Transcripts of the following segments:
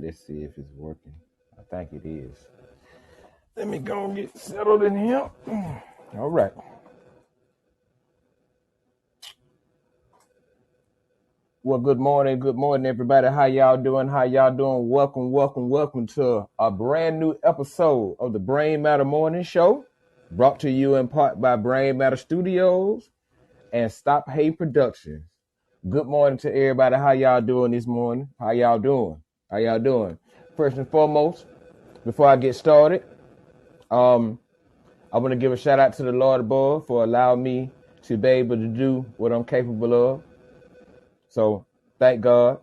Let's see if it's working. I think it is. Let me go and get settled in here. All right. Well, good morning, everybody. How y'all doing? Welcome to a brand new episode of the Brain Matter Morning Show, brought to you in part by Brain Matter Studios and Stop Hate Productions. Good morning to everybody. How y'all doing this morning? How y'all doing? First and foremost, before I get started, I want to give a shout out to the Lord above for allowing me to be able to do what I'm capable of. So thank God,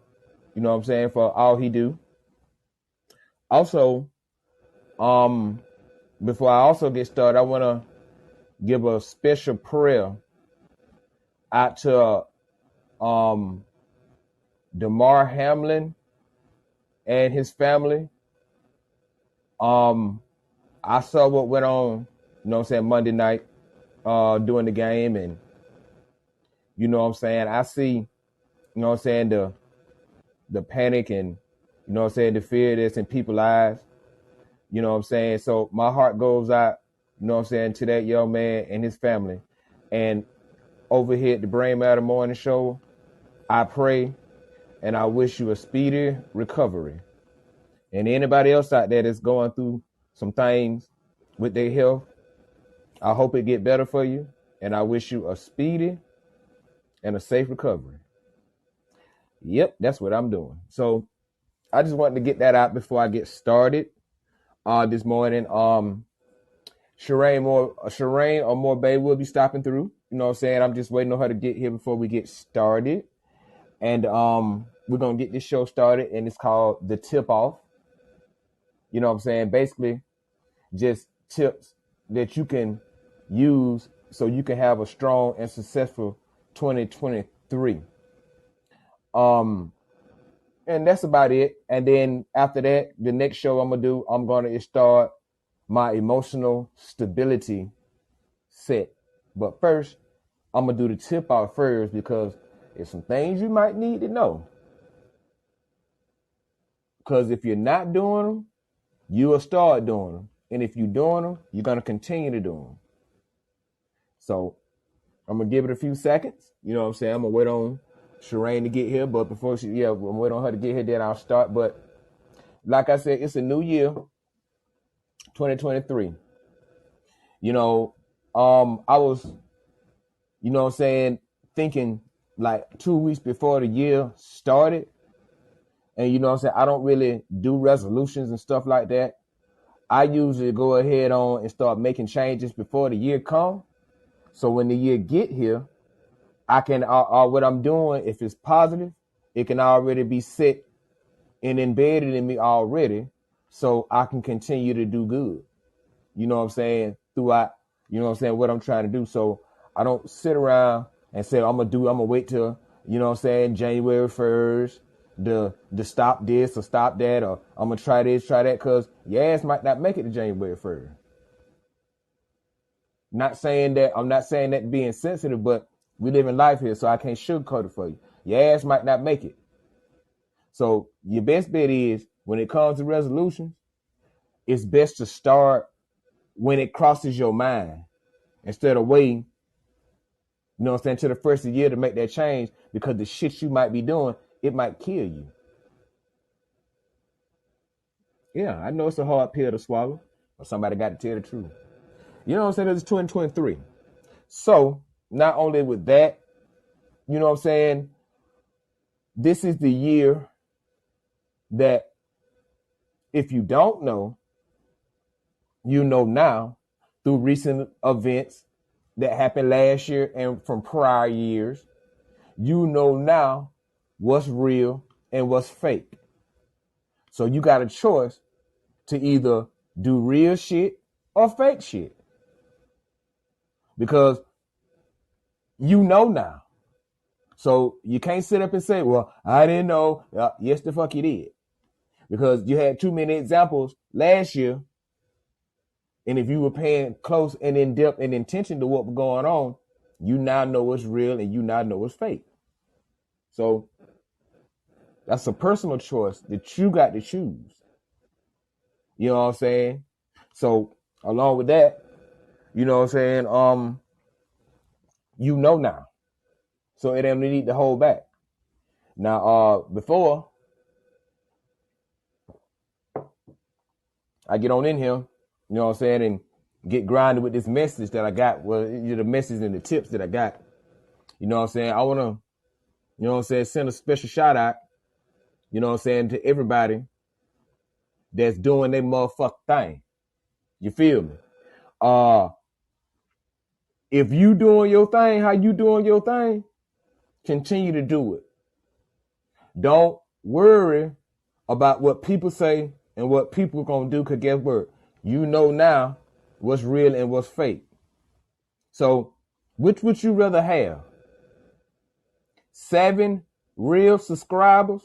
you know what I'm saying, for all he do. Also, before I also get started, I want to give a special prayer out to Damar Hamlin and his family. I saw what went on, you know what I'm saying, Monday night during the game, and you know what I'm saying, I see, you know what I'm saying, the panic and, you know what I'm saying, the fear that's in people's eyes, you know what I'm saying? So my heart goes out, you know what I'm saying, to that young man and his family. And over here at the Brain Matter Morning Show, I pray and I wish you a speedy recovery. And anybody else out there that's going through some things with their health, I hope it get better for you. And I wish you a speedy and a safe recovery. Yep, that's what I'm doing. So I just wanted to get that out before I get started this morning. Shireen or More Bay will be stopping through. You know what I'm saying? I'm just waiting on her to get here before we get started. And we're going to get this show started, and it's called The Tip Off. You know what I'm saying? Basically, just tips that you can use so you can have a strong and successful 2023. And that's about it. And then after that, the next show I'm going to start my emotional stability set. But first, I'm going to do the tip off first because there's some things you might need to know. Because if you're not doing them, you will start doing them. And if you're doing them, you're going to continue to do them. So I'm going to give it a few seconds. You know what I'm saying? I'm going to wait on Shireen to get here. But before I'm going to wait on her to get here, then I'll start. But like I said, it's a new year, 2023. You know, I was, you know what I'm saying, thinking like 2 weeks before the year started. And you know what I'm saying, I don't really do resolutions and stuff like that. I usually go ahead on and start making changes before the year comes. So when the year get here, I can, what I'm doing, if it's positive, it can already be set and embedded in me already. So I can continue to do good. You know what I'm saying? Throughout, you know what I'm saying, what I'm trying to do. So I don't sit around and say, I'm going to wait till, you know what I'm saying, January 1st to stop this or stop that, or I'm going to try this, try that, because your ass might not make it to January 1st. I'm not saying that being sensitive, but we live in life here, so I can't sugarcoat it for you. Your ass might not make it. So your best bet is, when it comes to resolutions, it's best to start when it crosses your mind instead of waiting, you know what I'm saying, to the first of the year to make that change, because the shit you might be doing, it might kill you. Yeah, I know it's a hard pill to swallow, but somebody got to tell the truth. You know what I'm saying? It's 2023. So not only with that, you know what I'm saying, this is the year that if you don't know, you know now through recent events that happened last year and from prior years. You know now what's real and what's fake. So you got a choice to either do real shit or fake shit. Because you know now. So you can't sit up and say, well, I didn't know. Yes, the fuck you did. Because you had too many examples last year. And if you were paying close and in depth and attention to what was going on, you now know what's real and you now know what's fake. So That's a personal choice that you got to choose. You know what I'm saying? So along with that, you know what I'm saying? You know now. So it ain't need to hold back. Now, before I get on in here, you know what I'm saying, and get grinded with this message that I got, well, the message and the tips that I got, you know what I'm saying? I want to, you know what I'm saying, send a special shout out, you know what I'm saying, to everybody that's doing their motherfucking thing. You feel me? If you doing your thing, how you doing your thing, continue to do it. Don't worry about what people say and what people gonna do, because guess what? You know now what's real and what's fake. So which would you rather have? 7 real subscribers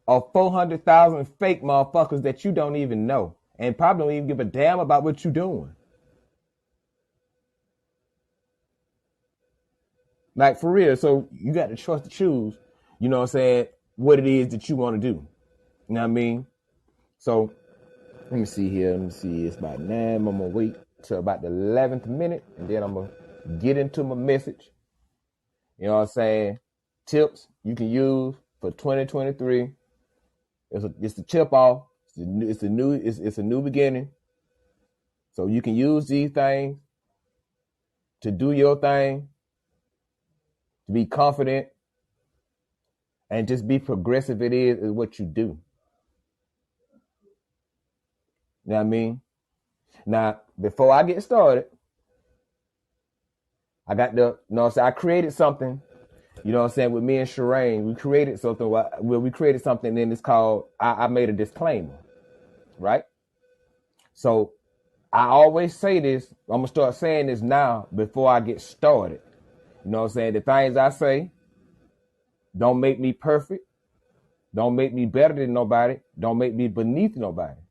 or 400,000 fake motherfuckers that you don't even know and probably don't even give a damn about what you're doing? Like, for real. So you got the choice to choose, you know what I'm saying, what it is that you want to do. You know what I mean? So let me see here. Let me see. It's about 9. I'm going to wait till about the 11th minute, and then I'm going to get into my message. You know what I'm saying? Tips you can use for 2023. It's the tip off. It's a new beginning. So you can use these things to do your thing, to be confident, and just be progressive. It is what you do. You know what I mean? Now, before I get started, I got the, you know what I'm saying, I created something, you know what I'm saying, with me and Shireen. We created something and it's called, I made a disclaimer, right? So I always say this, I'm going to start saying this now before I get started. You know what I'm saying? The things I say don't make me perfect, don't make me better than nobody, don't make me beneath nobody.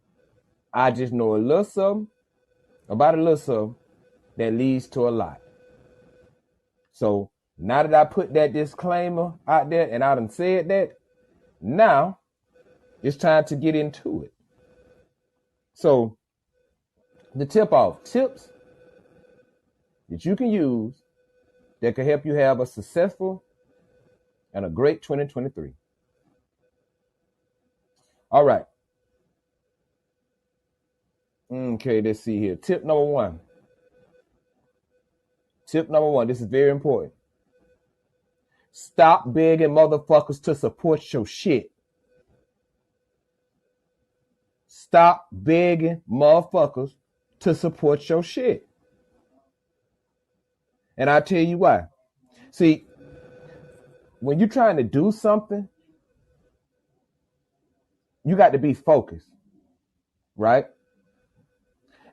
I just know a little something about a little something that leads to a lot. So now that I put that disclaimer out there and I done said that, now it's time to get into it. So the tip off, tips that you can use that can help you have a successful and a great 2023. All right. Okay, let's see here. Tip number one. This is very important. Stop begging motherfuckers to support your shit. Stop begging motherfuckers to support your shit. And I'll tell you why. See, when you're trying to do something, you got to be focused, right?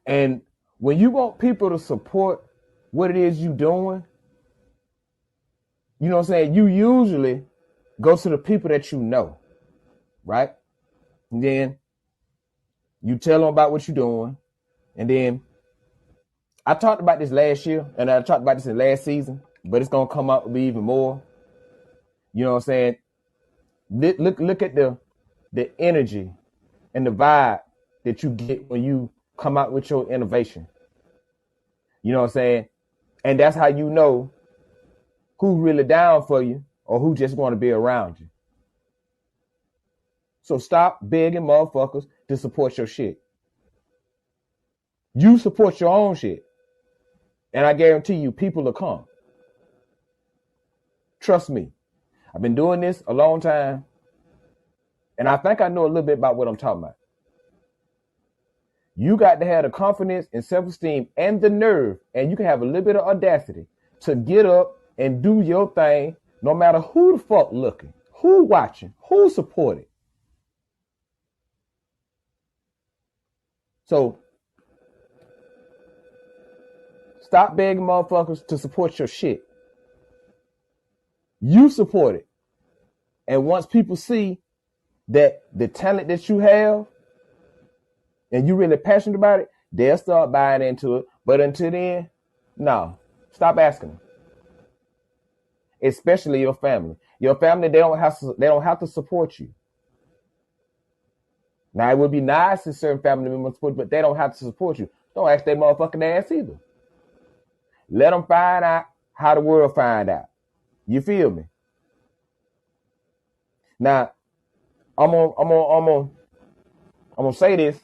And when you want people to support what it is you doing, you know what I'm saying, you usually go to the people that you know, right? And then you tell them about what you're doing. And then I talked about this last year, and I talked about this in last season, but it's going to come out to be even more. You know what I'm saying? Look at the energy and the vibe that you get when you come out with your innovation. You know what I'm saying? And that's how you know who really down for you or who just want to be around you. So stop begging motherfuckers to support your shit. You support your own shit. And I guarantee you, people will come. Trust me. I've been doing this a long time. And I think I know a little bit about what I'm talking about. You got to have the confidence and self-esteem and the nerve, and you can have a little bit of audacity to get up and do your thing, no matter who the fuck looking, who watching, who supporting. So stop begging motherfuckers to support your shit. You support it. And once people see that the talent that you have and you're really passionate about it, they'll start buying into it. But until then, no, stop asking them. Especially your family. Your family, they don't have to support you. Now, it would be nice if certain family members support, but they don't have to support you. Don't ask their motherfucking ass either. Let them find out how the world find out. You feel me? Now, I'm gonna say this,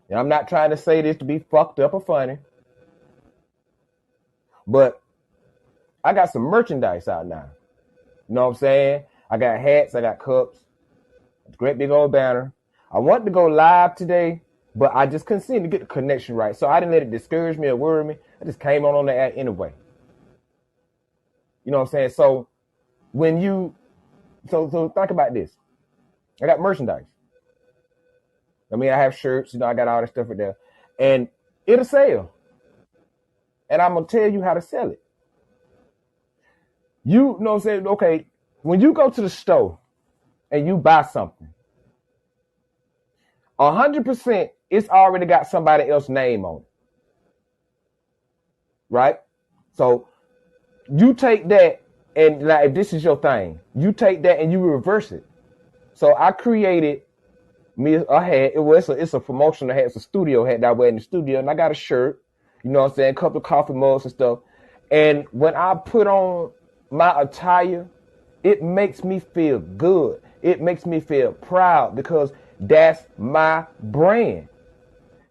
and I'm not trying to say this to be fucked up or funny, but I got some merchandise out now. You know what I'm saying? I got hats, I got cups, great big old banner. I wanted to go live today, but I just couldn't seem to get the connection right. So I didn't let it discourage me or worry me. I just came on the air anyway. You know what I'm saying? So when you, so think about this. I got merchandise. I mean, I have shirts, you know, I got all that stuff right there. And it'll sell. And I'm going to tell you how to sell it. You know what I'm saying? Okay, when you go to the store and you buy something, 100% it's already got somebody else's name on it. Right? So you take that, and like, if this is your thing, you take that and you reverse it. So I created me a hat. It's a promotional hat. It's a studio hat that I wear in the studio, and I got a shirt. You know what I'm saying? A couple of coffee mugs and stuff. And when I put on my attire, it makes me feel good. It makes me feel proud because that's my brand.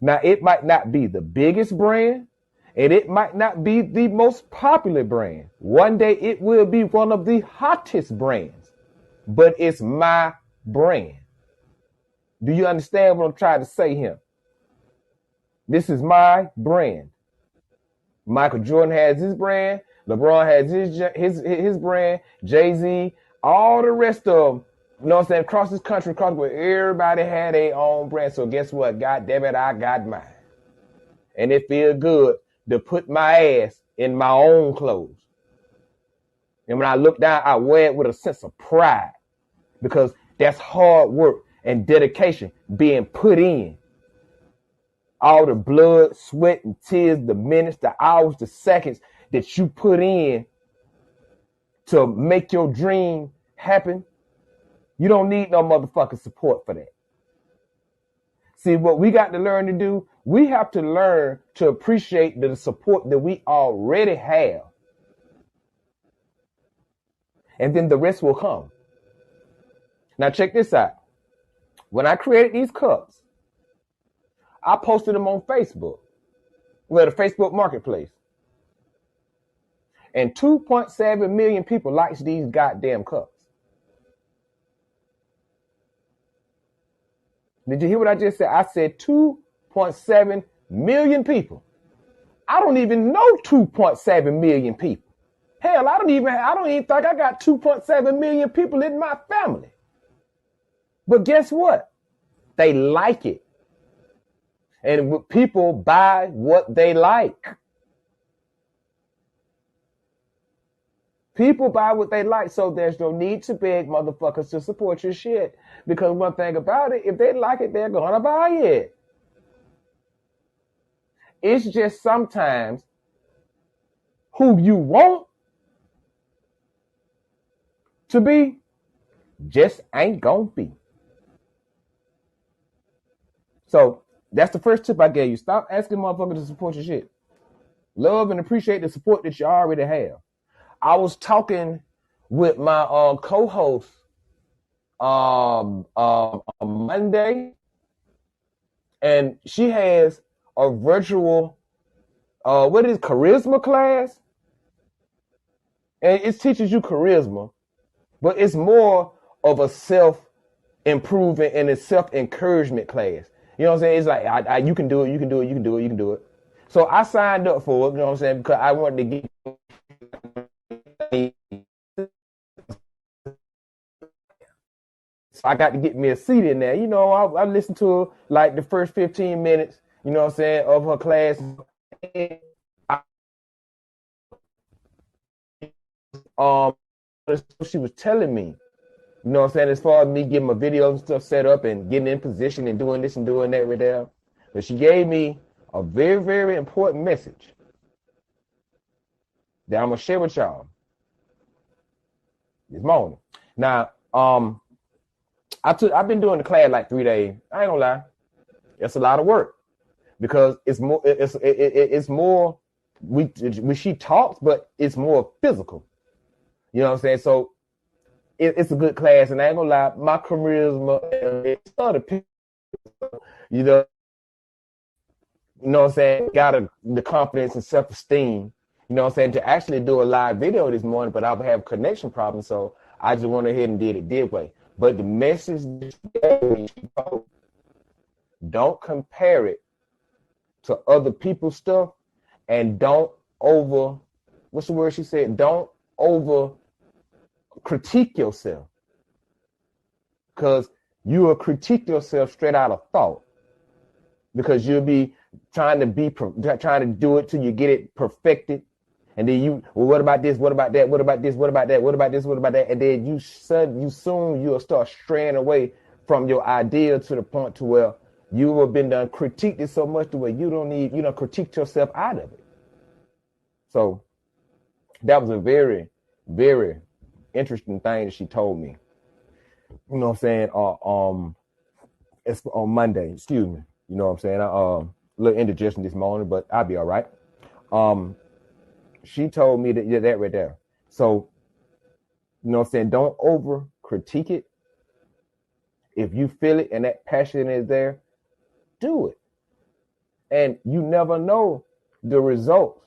Now, it might not be the biggest brand, and it might not be the most popular brand. One day it will be one of the hottest brands, but it's my brand. Do you understand what I'm trying to say here? This is my brand. Michael Jordan has his brand. LeBron has his brand. Jay-Z, all the rest of them, you know what I'm saying, across this country, across where everybody had their own brand. So guess what? God damn it, I got mine. And it feels good to put my ass in my own clothes. And when I look down, I wear it with a sense of pride because that's hard work and dedication being put in. All the blood, sweat, and tears, the minutes, the hours, the seconds that you put in to make your dream happen, you don't need no motherfucking support for that. See, what we got to learn to do, we have to learn to appreciate the support that we already have. And then the rest will come. Now check this out. When I created these cups, I posted them on Facebook, well, the Facebook Marketplace. And 2.7 million people likes these goddamn cups. Did you hear what I just said? I said 2.7 million people. I don't even know 2.7 million people. Hell, I don't even think I got 2.7 million people in my family. But guess what? They like it. And people buy what they like. People buy what they like, so there's no need to beg motherfuckers to support your shit. Because one thing about it, if they like it, they're gonna buy it. It's just sometimes who you want to be just ain't gonna be. So that's the first tip I gave you. Stop asking motherfuckers to support your shit. Love and appreciate the support that you already have. I was talking with my co-host on Monday, and she has a virtual charisma class, and it teaches you charisma, but it's more of a self-improvement and a self-encouragement class. You know what I'm saying? It's like you can do it, you can do it, you can do it, you can do it. So I signed up for it, you know what I'm saying, because I wanted to get I got to get me a seat in there. You know, I listened to like the first 15 minutes, you know what I'm saying, of her class. She was telling me, you know what I'm saying, as far as me getting my videos and stuff set up and getting in position and doing this and doing that right there. But she gave me a very, very important message that I'm going to share with y'all this morning. Now, I've been doing the class like 3 days. I ain't gonna lie. It's a lot of work because it's more when she talks, but it's more physical. You know what I'm saying? So it's a good class, and I ain't gonna lie, my charisma it started, you know what I'm saying? Got the confidence and self-esteem, you know what I'm saying, to actually do a live video this morning, but I would have connection problems, so I just went ahead and did it this way. But the message, don't compare it to other people's stuff, and don't what's the word she said? Don't over critique yourself, because you will critique yourself straight out of thought, because you'll be trying to do it till you get it perfected, and then what about this, what about that, what about this, what about that, what about this, what about that, and then you'll start straying away from your idea to the point to where you have been done critiqued it so much to where you don't critique yourself out of it. So that was a very, very interesting thing that she told me. You know what I'm saying? It's on Monday, excuse me. You know what I'm saying? A little indigestion this morning, but I'll be all right. She told me that right there. So, you know what I'm saying? Don't over critique it. If you feel it and that passion is there, do it. And you never know the results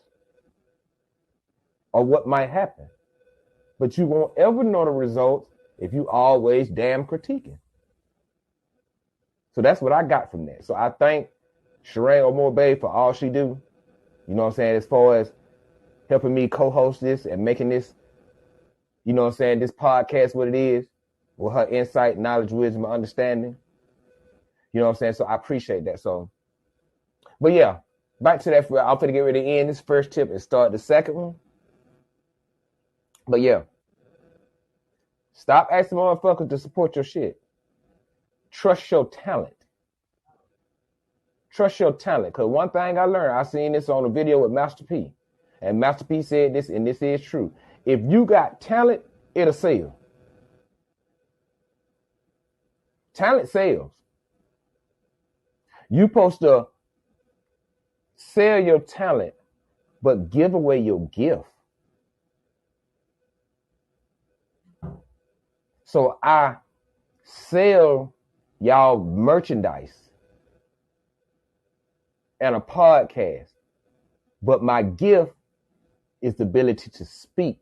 or what might happen. But you won't ever know the results if you always damn critiquing. So that's what I got from that. So I thank Sherane O'Moore Bay for all she do. You know what I'm saying? As far as helping me co-host this and making this, you know what I'm saying, this podcast what it is, with her insight, knowledge, wisdom, and understanding. You know what I'm saying? So I appreciate that. So, but yeah, back to that. I'm going to get ready to end this first tip and start the second one. But yeah, stop asking motherfuckers to support your shit. Trust your talent. Trust your talent. Because one thing I learned, I seen this on a video with Master P. And Master P said this, and this is true. If you got talent, it'll sell. Talent sells. You supposed to sell your talent, but give away your gift. So I sell y'all merchandise and a podcast, but my gift is the ability to speak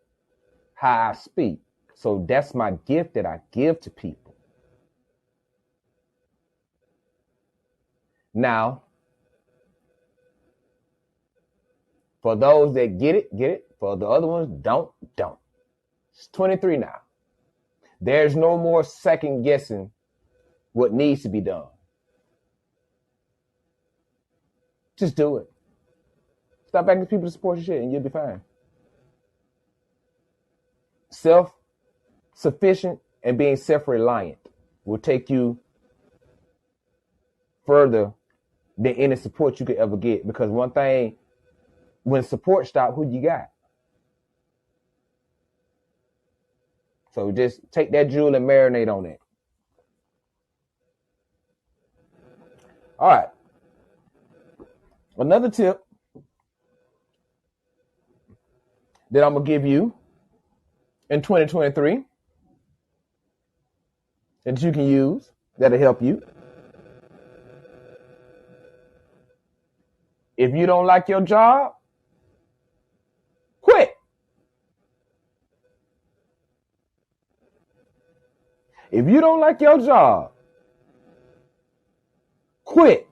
how I speak. So that's my gift that I give to people. Now, for those that get it. For the other ones, don't. It's 23 now. There's no more second guessing what needs to be done. Just do it. Stop begging people to support your shit and you'll be fine. Self-sufficient and being self-reliant will take you further than any support you could ever get. Because one thing, when support stops, who you got? So just take that jewel and marinate on it. All right. Another tip that I'm going to give you in 2023 that you can use that'll help you. If you don't like your job, quit. If you don't like your job, quit.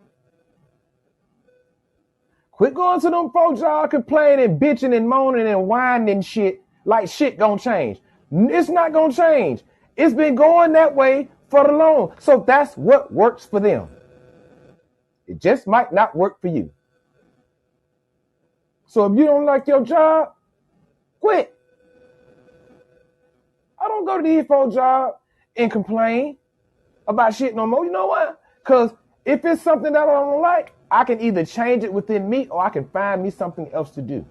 Quit going to them folks y'all complaining, bitching and moaning and whining and shit like shit gonna change. It's not gonna change. It's been going that way for the long. So that's what works for them. It just might not work for you. So if you don't like your job, quit. I don't go to the E4 job and complain about shit no more. You know why? Because if it's something that I don't like, I can either change it within me or I can find me something else to do.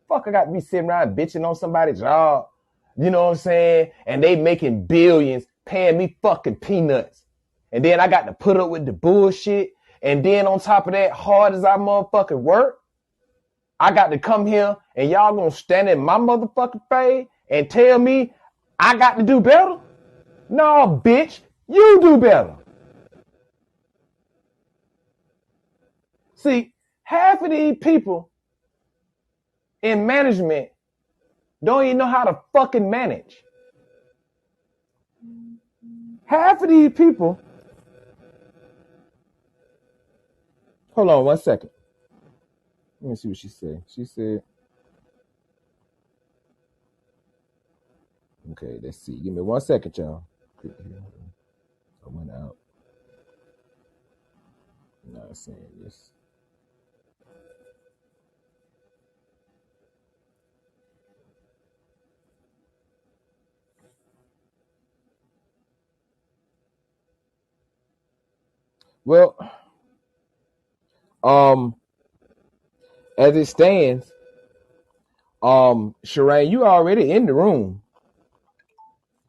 Fuck, I got to be sitting around bitching on somebody's job. You know what I'm saying? And they making billions paying me fucking peanuts. And then I got to put up with the bullshit. And then on top of that, hard as I motherfucking work, I got to come here and y'all gonna stand in my motherfucking face and tell me I got to do better? No, bitch, you do better. See, half of these people in management don't even know how to fucking manage. Half of these people. Hold on 1 second. Let me see what she said. She said, okay, let's see. Give me 1 second, y'all. I went out. I'm not saying this. Well, as it stands, Sherane, you already in the room.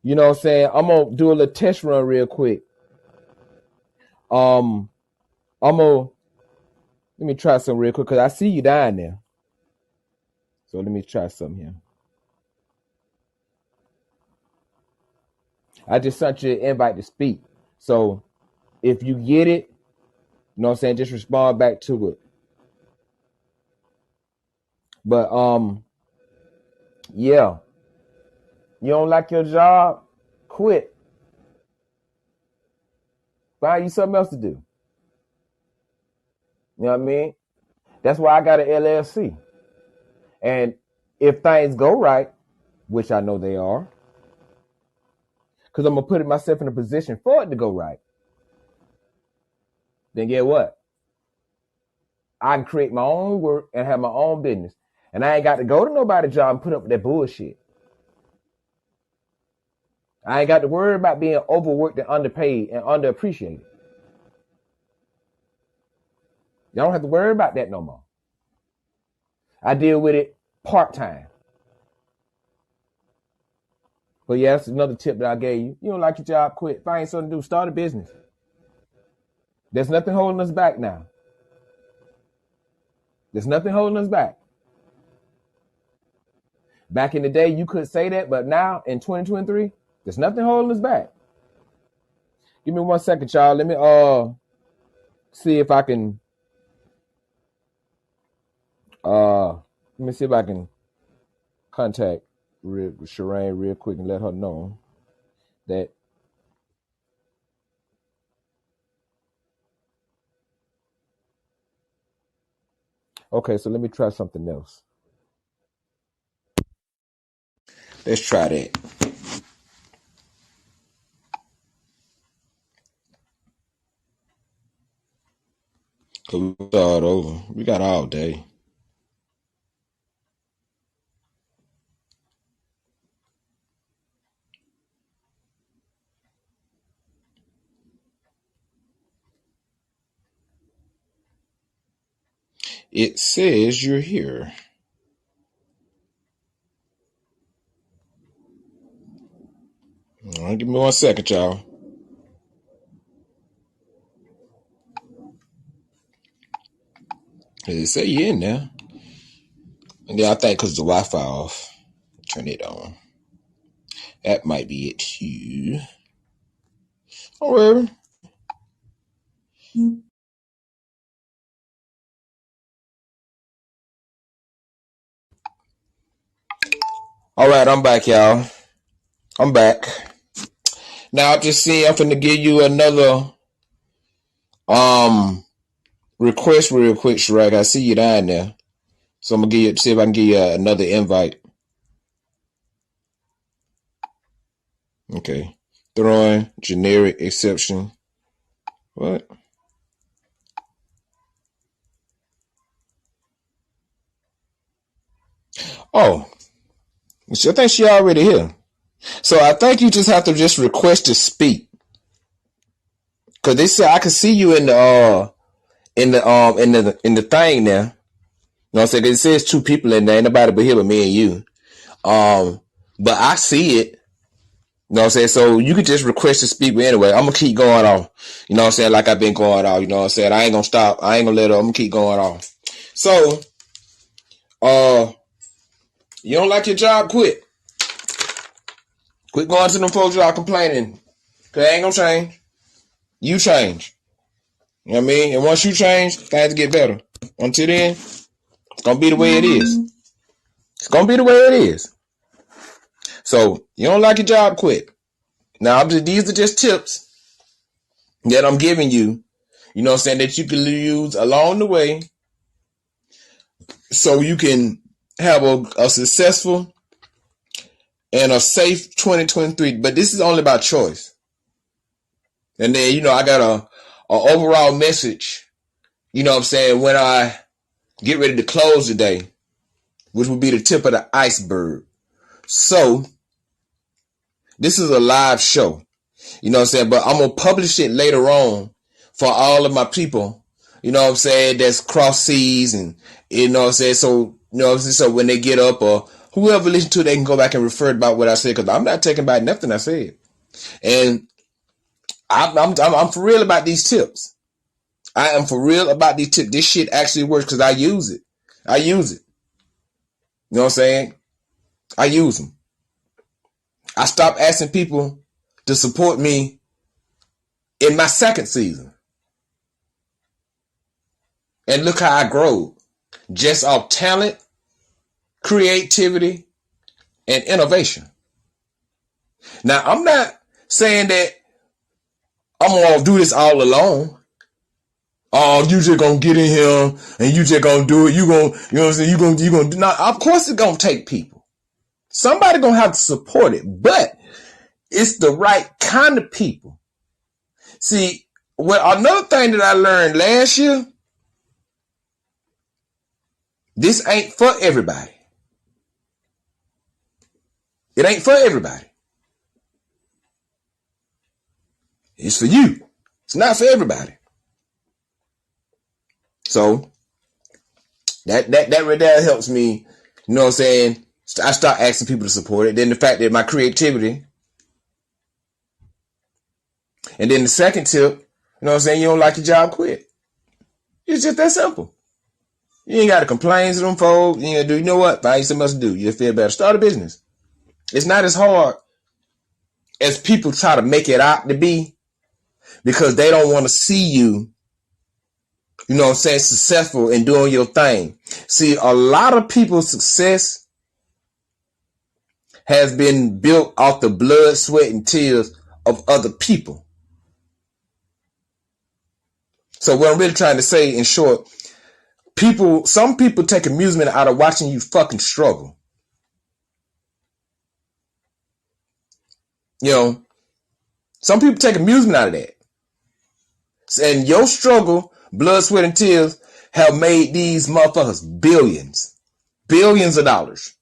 You know what I'm saying? I'm gonna do a little test run real quick. Let me try something real quick because I see you down there. So let me try something here. I just sent you an invite to speak. So if you get it, you know what I'm saying, just respond back to it. But yeah. You don't like your job? Quit. Find you something else to do. You know what I mean? That's why I got an LLC. And if things go right, which I know they are, because I'm going to put myself in a position for it to go right, then get what? I can create my own work and have my own business. And I ain't got to go to nobody's job and put up with that bullshit. I ain't got to worry about being overworked and underpaid and underappreciated. Y'all don't have to worry about that no more. I deal with it part-time. But yeah, that's another tip that I gave you. You don't like your job, quit. Find something to do. Start a business. There's nothing holding us back now. There's nothing holding us back. Back in the day, you could say that, but now in 2023, there's nothing holding us back. Give me 1 second, y'all. Let me see if I can contact Sherane real quick and let her know that okay, so let me try something else. Let's try that. Cause we start over. We got all day. It says you're here. All right, give me 1 second, y'all. It say you in there. And then I think because the Wi-Fi off, turn it on. That might be it too. Or all right, I'm back, y'all. I'm back. Now I just see I'm finna give you another request real quick, Shrek. I see you down there. So I'm gonna see if I can give you another invite. Okay. Throwing generic exception. What? Oh. I think she already here. So I think you just have to just request to speak. Cause they said I can see you in the thing there. You know what I'm saying? 'Cause it says 2 people in there, ain't nobody but here but me and you. But I see it. You know what I'm saying? So you could just request to speak with anyway. I'm gonna keep going on. You know what I'm saying? Like I've been going on. You know what I'm saying? I ain't gonna stop. I ain't gonna let up. I'm gonna keep going on. So, you don't like your job? Quit. Quit going to them folks y'all complaining. Cause it ain't gonna change. You change. You know what I mean? And once you change, things get better. Until then, it's gonna be the way it is. It's gonna be the way it is. So you don't like your job? Quit. Now, these are just tips that I'm giving you. You know what I'm saying? That you can use along the way, so you can have a successful and a safe 2023. But this is only about choice. And then, you know, I got a overall message, you know what I'm saying, when I get ready to close today, which will be the tip of the iceberg. So, this is a live show, you know what I'm saying, but I'm going to publish it later on for all of my people, you know what I'm saying, that's cross seas and, you know what I'm saying, so, you know what I'm saying, so when they get up or whoever listen to it, they can go back and refer about what I said, because I'm not taking back nothing I said. And I'm for real about these tips. I am for real about these tips. This shit actually works because I use it. I use it. You know what I'm saying? I use them. I stopped asking people to support me in my second season. And look how I grow. Just off talent, creativity, and innovation. Now, I'm not saying that I'm going to do this all alone. Oh, you just gonna get in here and you just gonna do it. You know what I'm saying? You gonna do. Now, of course, it's gonna take people. Somebody gonna have to support it, but it's the right kind of people. See, well, another thing that I learned last year, this ain't for everybody. It ain't for everybody. It's for you. It's not for everybody. So that right there helps me. You know what I'm saying? I start asking people to support it. Then the fact that my creativity. And then the second tip, you know what I'm saying? You don't like your job, quit. It's just that simple. You ain't got to complain to them folks. You ain't gotta do, you know what? Find something else to do. You feel better. Start a business. It's not as hard as people try to make it out to be, because they don't want to see you, you know what I'm saying, successful in doing your thing. See, a lot of people's success has been built off the blood, sweat, and tears of other people. So what I'm really trying to say, in short, some people take amusement out of watching you fucking struggle. You know, some people take amusement out of that. And your struggle, blood, sweat, and tears have made these motherfuckers billions of dollars.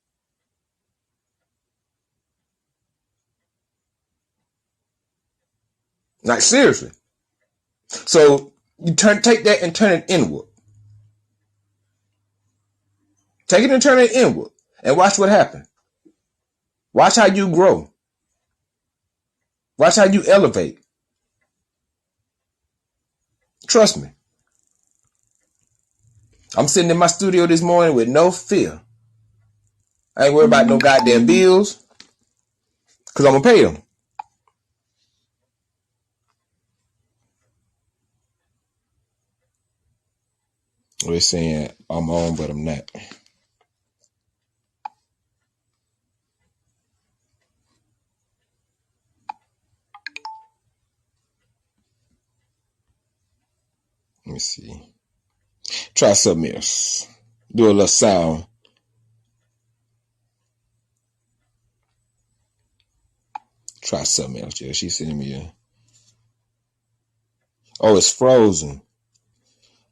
Like, seriously. So you take that and turn it inward. Take it and turn it inward and watch what happens. Watch how you grow. Watch how you elevate. Trust me. I'm sitting in my studio this morning with no fear. I ain't worried about no goddamn bills, because I'm going to pay them. We're saying I'm on, but I'm not. Let me see. Try something else. Do a little sound. Try something else, yeah. She's sending me a... Oh, it's frozen.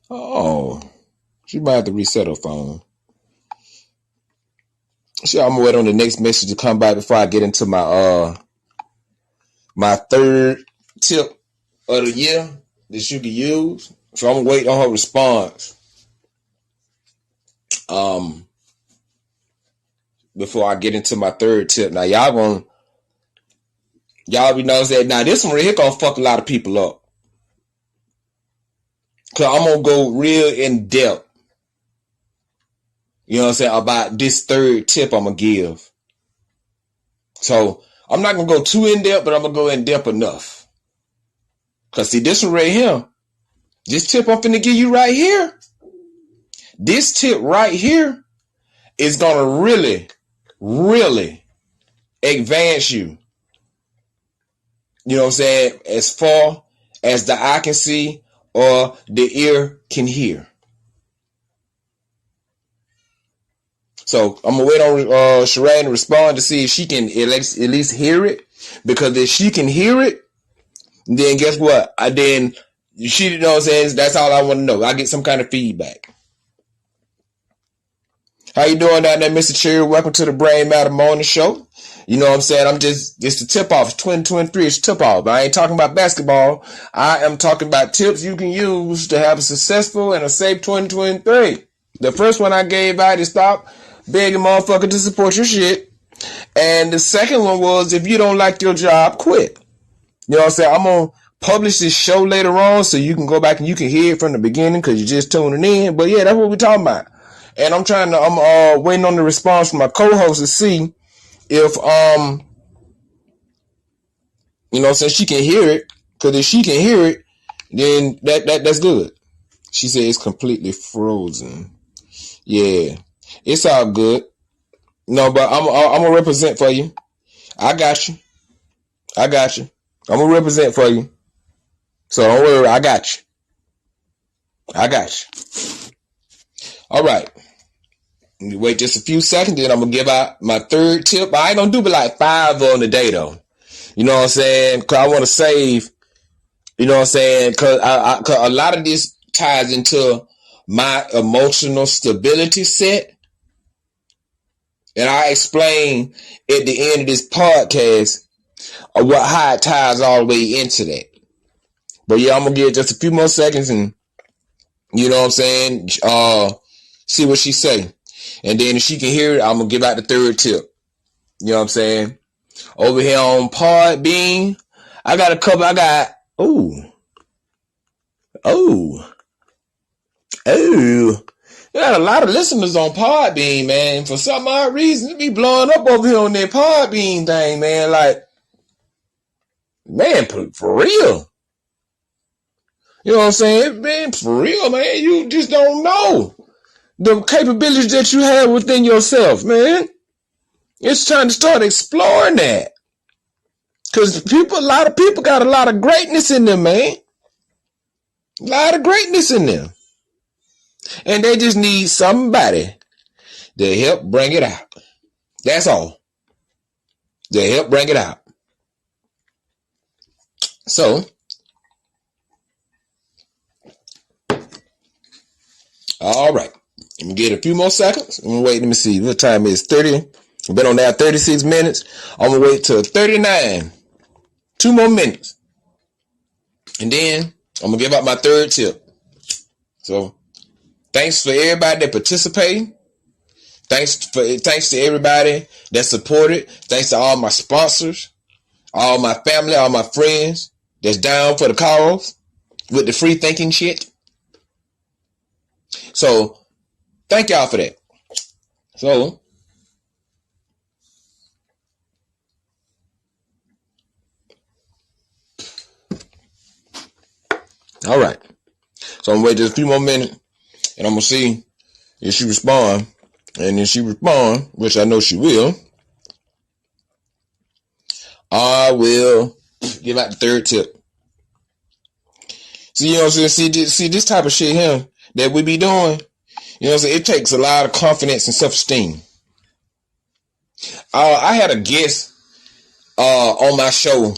Oh. She might have to reset her phone. So I'm gonna wait on the next message to come by before I get into my third tip of the year that you can use. So I'm gonna wait on her response before I get into my third tip. Now y'all gonna Y'all be knows that. Now, this one right here gonna fuck a lot of people up. Cause I'm gonna go real in depth. You know what I'm saying? About this third tip I'm gonna give. So, I'm not gonna go too in depth, but I'm gonna go in depth enough. Cause see, this one right here, this tip I'm finna give you right here, this tip right here is gonna really, really advance you. You know what I'm saying? As far as the eye can see or the ear can hear. So I'm gonna wait on Sherane to respond to see if she can at least hear it. Because if she can hear it, then guess what? Then she, you know what I'm saying? That's all I want to know. I get some kind of feedback. How you doing down there, Mr. Cherry? Welcome to the Brain Matter Morning Show. You know what I'm saying? It's the tip off. It's 2023. It's tip off. I ain't talking about basketball. I am talking about tips you can use to have a successful and a safe 2023. The first one I gave out is stop begging motherfucker to support your shit. And the second one was if you don't like your job, quit. You know what I'm saying? I'm going to publish this show later on so you can go back and you can hear it from the beginning because you're just tuning in. But yeah, that's what we're talking about. And I'm waiting on the response from my co-host to see if, you know, since she can hear it, because if she can hear it, then that's good. She said it's completely frozen. Yeah, it's all good. No, but I'm gonna represent for you. I got you. I'm gonna represent for you. So don't worry, I got you. All right. Wait just a few seconds, then I'm gonna give out my third tip. I ain't gonna do but like 5 on the day though. You know what I'm saying? Cause I want to save. You know what I'm saying? Cause a lot of this ties into my emotional stability set. And I explain at the end of this podcast how it ties all the way into that. But yeah, I'm going to give just a few more seconds and, you know what I'm saying, see what she say. And then if she can hear it, I'm going to give out the third tip. You know what I'm saying? Over here on Podbean, I got, you got a lot of listeners on Podbean, man. For some odd reason, it be blowing up over here on that Podbean thing, man. Like, man, for real. You know what I'm saying? Man, for real, man. You just don't know the capabilities that you have within yourself, man. It's time to start exploring that. Because a lot of people got a lot of greatness in them, man. A lot of greatness in them. And they just need somebody to help bring it out. That's all. To help bring it out. So, all right. Let me get a few more seconds. I'm gonna wait. Let me see. What time is 30? I've been on that 36 minutes. I'm gonna wait till 39. 2 more minutes. And then I'm gonna give out my third tip. So, thanks for everybody that participated. Thanks to everybody that supported. Thanks to all my sponsors, all my family, all my friends that's down for the cause with the free thinking shit. So, thank y'all for that. So, all right. So I'm gonna wait just a few more minutes, and I'm gonna see if she respond. And if she respond, which I know she will, I will give out the third tip. See, you know what I'm saying? See this type of shit here that we be doing. You know what I'm saying? It takes a lot of confidence and self-esteem. I had a guest on my show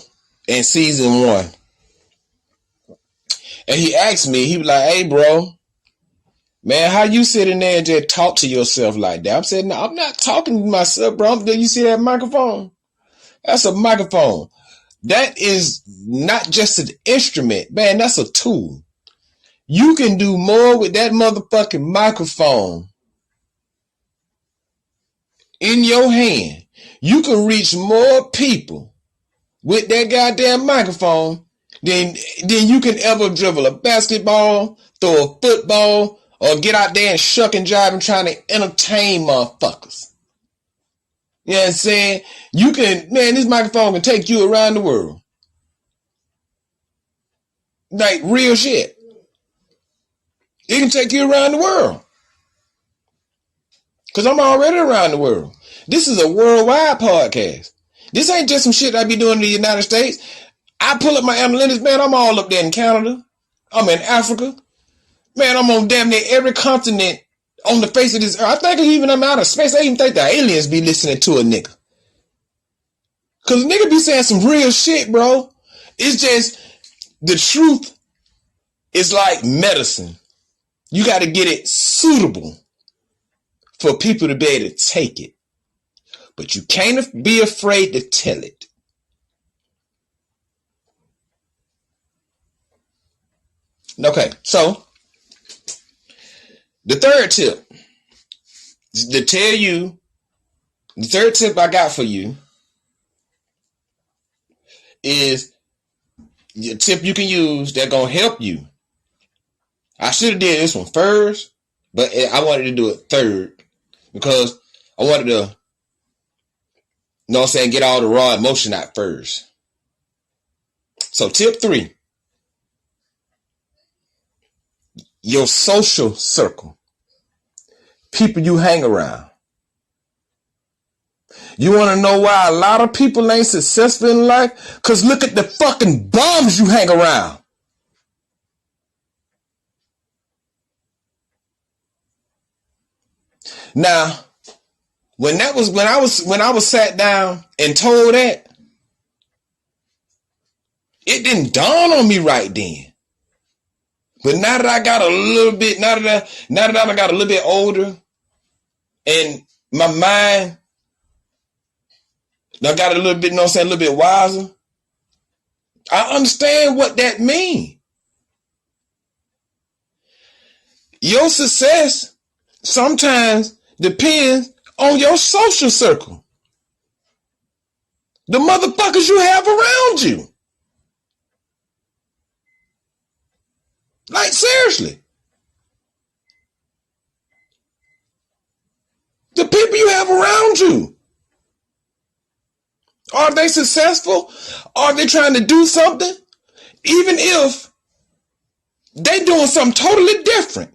in season 1. And he asked me, he was like, hey, bro, man, how you sitting there and just talk to yourself like that? I'm saying, no, I'm not talking to myself, bro. Do you see that microphone? That's a microphone. That is not just an instrument, man. That's a tool. You can do more with that motherfucking microphone in your hand. You can reach more people with that goddamn microphone than you can ever dribble a basketball, throw a football, or get out there and shuck and jive and trying to entertain motherfuckers. You know what I'm saying? You can, man, this microphone can take you around the world. Like real shit. It can take you around the world. Because I'm already around the world. This is a worldwide podcast. This ain't just some shit I be doing in the United States. I pull up my analytics, man, I'm all up there in Canada. I'm in Africa. Man, I'm on damn near every continent on the face of this earth. I think even I'm out of space. I even think the aliens be listening to a nigga. Because a nigga be saying some real shit, bro. It's just, the truth is like medicine. You got to get it suitable for people to be able to take it. But you can't be afraid to tell it. Okay, so the third tip to tell you, the third tip I got for you is a tip you can use that's going to help you. I should have did this one first, but I wanted to do it third because I wanted to, you know what I'm saying, get all the raw emotion out first. So tip 3, your social circle, people you hang around. You want to know why a lot of people ain't successful in life? Because look at the fucking bums you hang around. Now, when I was sat down and told that, it didn't dawn on me right then. But now that I got a little bit, now that I got a little bit older, and my mind, I got a little bit, you know what I'm saying, a little bit wiser, I understand what that means. Your success sometimes depends on your social circle. The motherfuckers you have around you. Like, seriously. The people you have around you. Are they successful? Are they trying to do something? Even if they doing something totally different.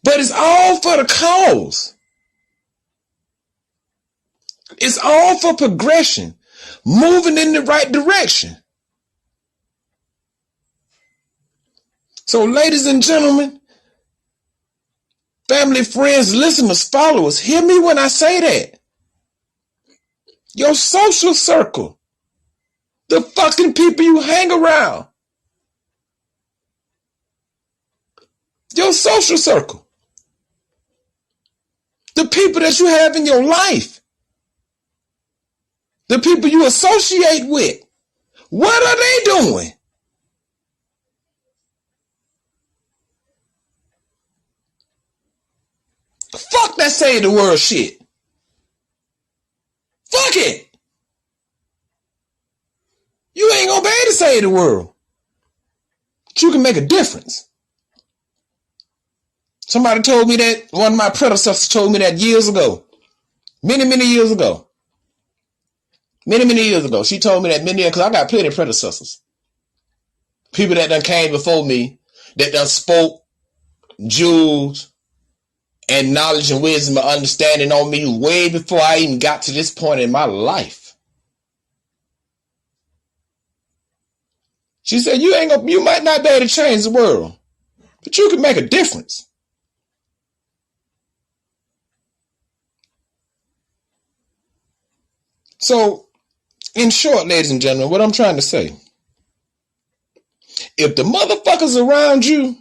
But it's all for the cause. It's all for progression. Moving in the right direction. So, ladies and gentlemen, family, friends, listeners, followers, hear me when I say that. Your social circle. The fucking people you hang around. Your social circle. The people that you have in your life. The people you associate with. What are they doing? Fuck that say the world shit. Fuck it. You ain't gonna be able to save the world. But you can make a difference. Somebody told me that, one of my predecessors told me that years ago. Many years ago. Many years ago. She told me that because I got plenty of predecessors. People that done came before me, that done spoke jewels and knowledge and wisdom and understanding on me way before I even got to this point in my life. She said, you might not be able to change the world, but you can make a difference. So, in short, ladies and gentlemen, what I'm trying to say, if the motherfuckers around you,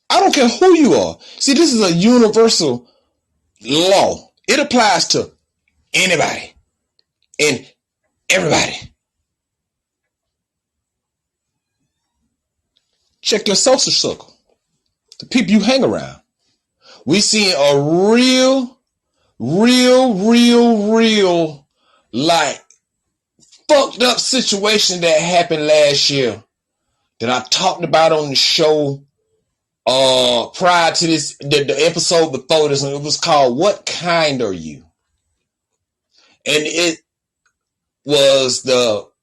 I don't care who you are. See, this is a universal law. It applies to anybody and everybody. Check your social circle. The people you hang around. We see a real like fucked up situation that happened last year that I talked about on the show prior to this, the episode before this, and it was called What Kind Are You? And it was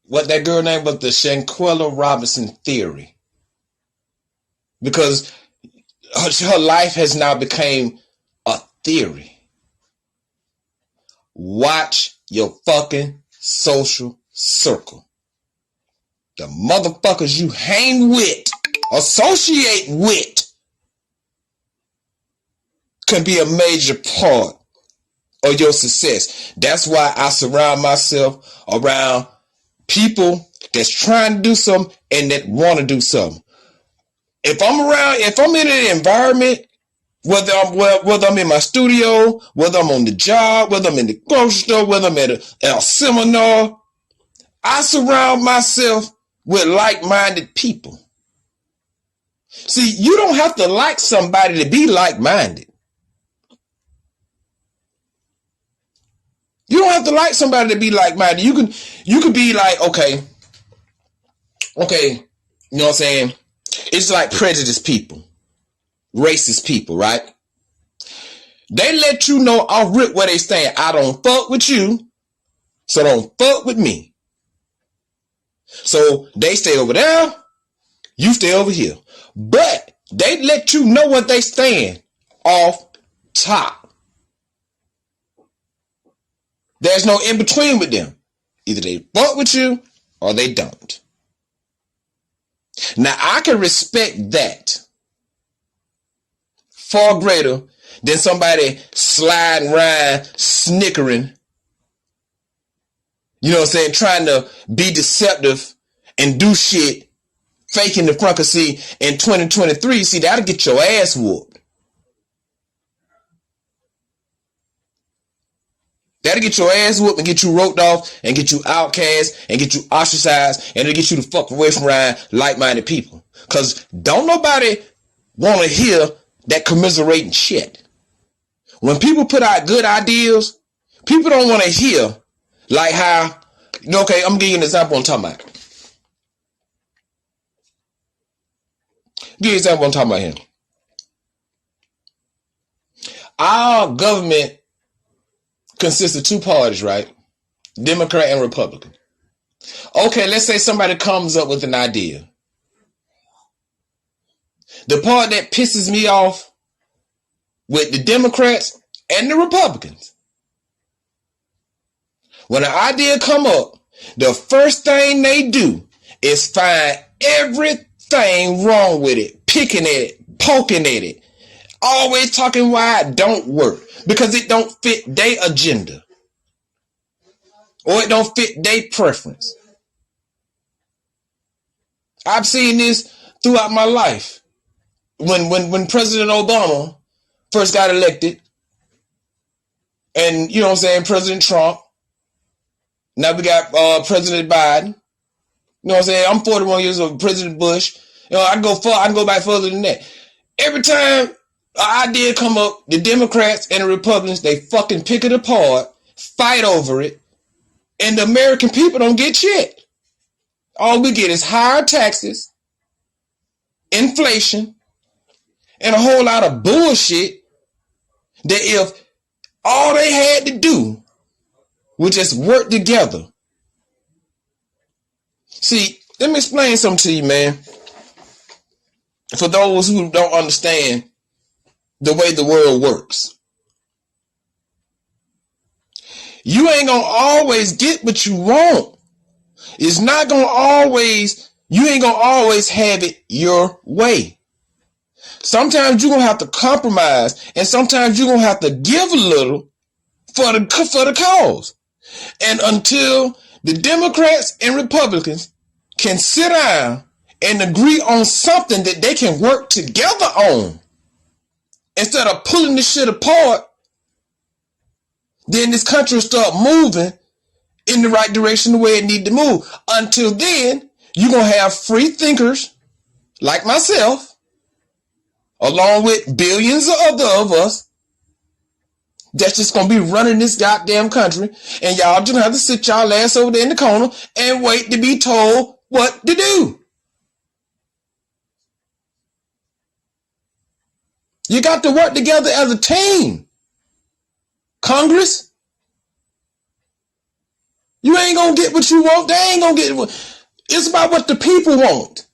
what that girl name was, the Shanquella Robinson theory. Because her life has now become a theory. Watch your fucking social circle. The motherfuckers you hang with, associate with, can be a major part of your success. That's why I surround myself around people that's trying to do something and that want to do something. If I'm in an environment, whether I'm in my studio, whether I'm on the job, whether I'm in the grocery store, whether I'm at a seminar, I surround myself with like-minded people. See, you don't have to like somebody to be like-minded. You don't have to like somebody to be like-minded. You could be like, okay, you know what I'm saying? It's like prejudiced people, racist people, right? They let you know off rip where they stand. I don't fuck with you, so don't fuck with me. So they stay over there, you stay over here. But they let you know what they stand off top. There's no in between with them. Either they fuck with you or they don't. Now, I can respect that far greater than somebody sliding around, snickering, you know what I'm saying, trying to be deceptive and do shit, faking the front. Cause see, in 2023, see, that'll get your ass whooped. That'll get your ass whooped and get you roped off and get you outcast and get you ostracized and it'll get you the fuck away from around like-minded people. Cause don't nobody want to hear that commiserating shit. When people put out good ideas, people don't want to hear like how, okay, I'm gonna give you an example I'm talking about. Give you an example I'm talking about here. Our government consists of two parties, right? Democrat and Republican. Okay, let's say somebody comes up with an idea. The part that pisses me off with the Democrats and the Republicans. When an idea come up, the first thing they do is find everything wrong with it, picking at it, poking at it, always talking why it don't work. Because it don't fit their agenda. Or it don't fit their preference. I've seen this throughout my life. When President Obama first got elected, and you know what I'm saying, President Trump, now we got President Biden, you know what I'm saying, I'm 41 years old, President Bush, you know, I can go back further than that. Every time an idea come up, the Democrats and the Republicans, they fucking pick it apart, fight over it, and the American people don't get shit. All we get is higher taxes, inflation, and a whole lot of bullshit that if all they had to do was just work together. See, let me explain something to you, man. For those who don't understand the way the world works. You ain't gonna always get what you want. It's not gonna always, you ain't gonna always have it your way. Sometimes you're gonna have to compromise, and sometimes you're gonna have to give a little for the cause. And until the Democrats and Republicans can sit down and agree on something that they can work together on, instead of pulling this shit apart, then this country will start moving in the right direction the way it need to move. Until then, you're going to have free thinkers like myself, along with billions of other of us, that's just gonna be running this goddamn country, and y'all just have to sit y'all ass over there in the corner and wait to be told what to do. You got to work together as a team. Congress, you ain't gonna get what you want. They ain't gonna get what. It's about what the people want.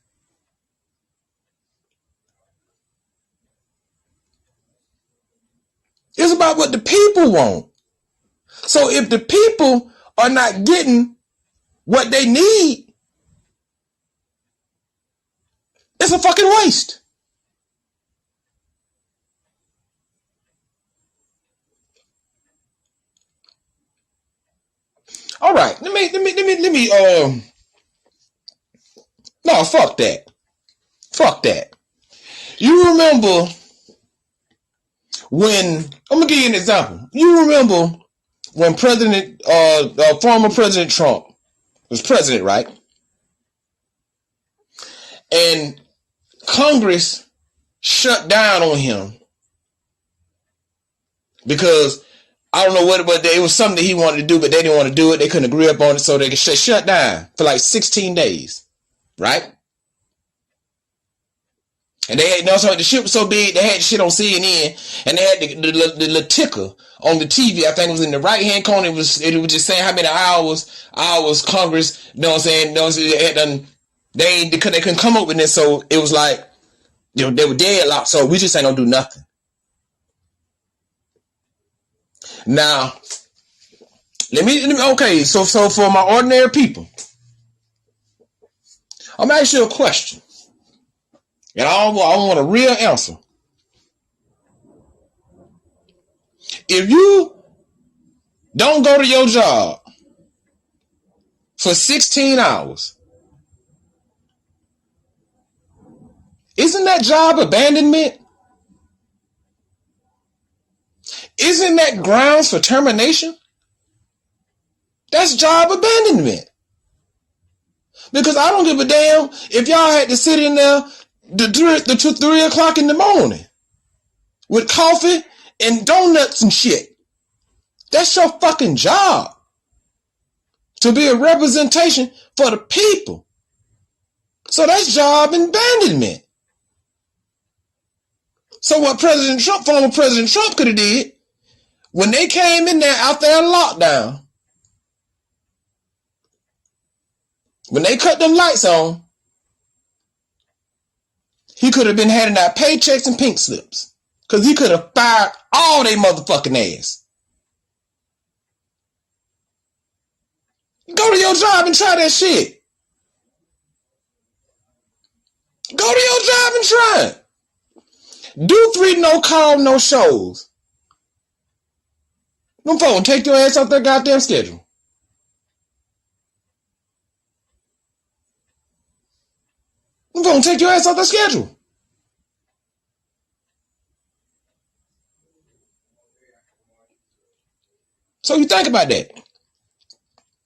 It's about what the people want. So if the people are not getting what they need, it's a fucking waste. All right, let me. No, fuck that. Fuck that. You remember when? I'm gonna give you an example. You remember when former President Trump was president, right? And Congress shut down on him because I don't know what, but it was something that he wanted to do, but they didn't want to do it. They couldn't agree upon it, so they shut down for like 16 days, right? And they had, the shit was so big, they had shit on CNN, and they had the ticker on the TV. I think it was in the right hand corner. It was just saying how many hours Congress, you know what I'm saying? They couldn't come up with this, so it was like, they were deadlocked. So we just ain't gonna do nothing. Now, let me. Okay, so for my ordinary people, I'm gonna ask you a question. And I want a real answer. If you don't go to your job for 16 hours, isn't that job abandonment? Isn't that grounds for termination? That's job abandonment. Because I don't give a damn if y'all had to sit in there to 3 o'clock in the morning with coffee and donuts and shit. That's your fucking job. To be a representation for the people. So that's job abandonment. So what former President Trump could have did, when they came in there out there in lockdown, when they cut them lights on, he could have been handing out paychecks and pink slips. Because he could have fired all they motherfucking ass. Go to your job and try that shit. Go to your job and try it. Do 3 no call, no shows. Them folks take your ass off their goddamn schedule. Them folks take your ass off their schedule. So you think about that.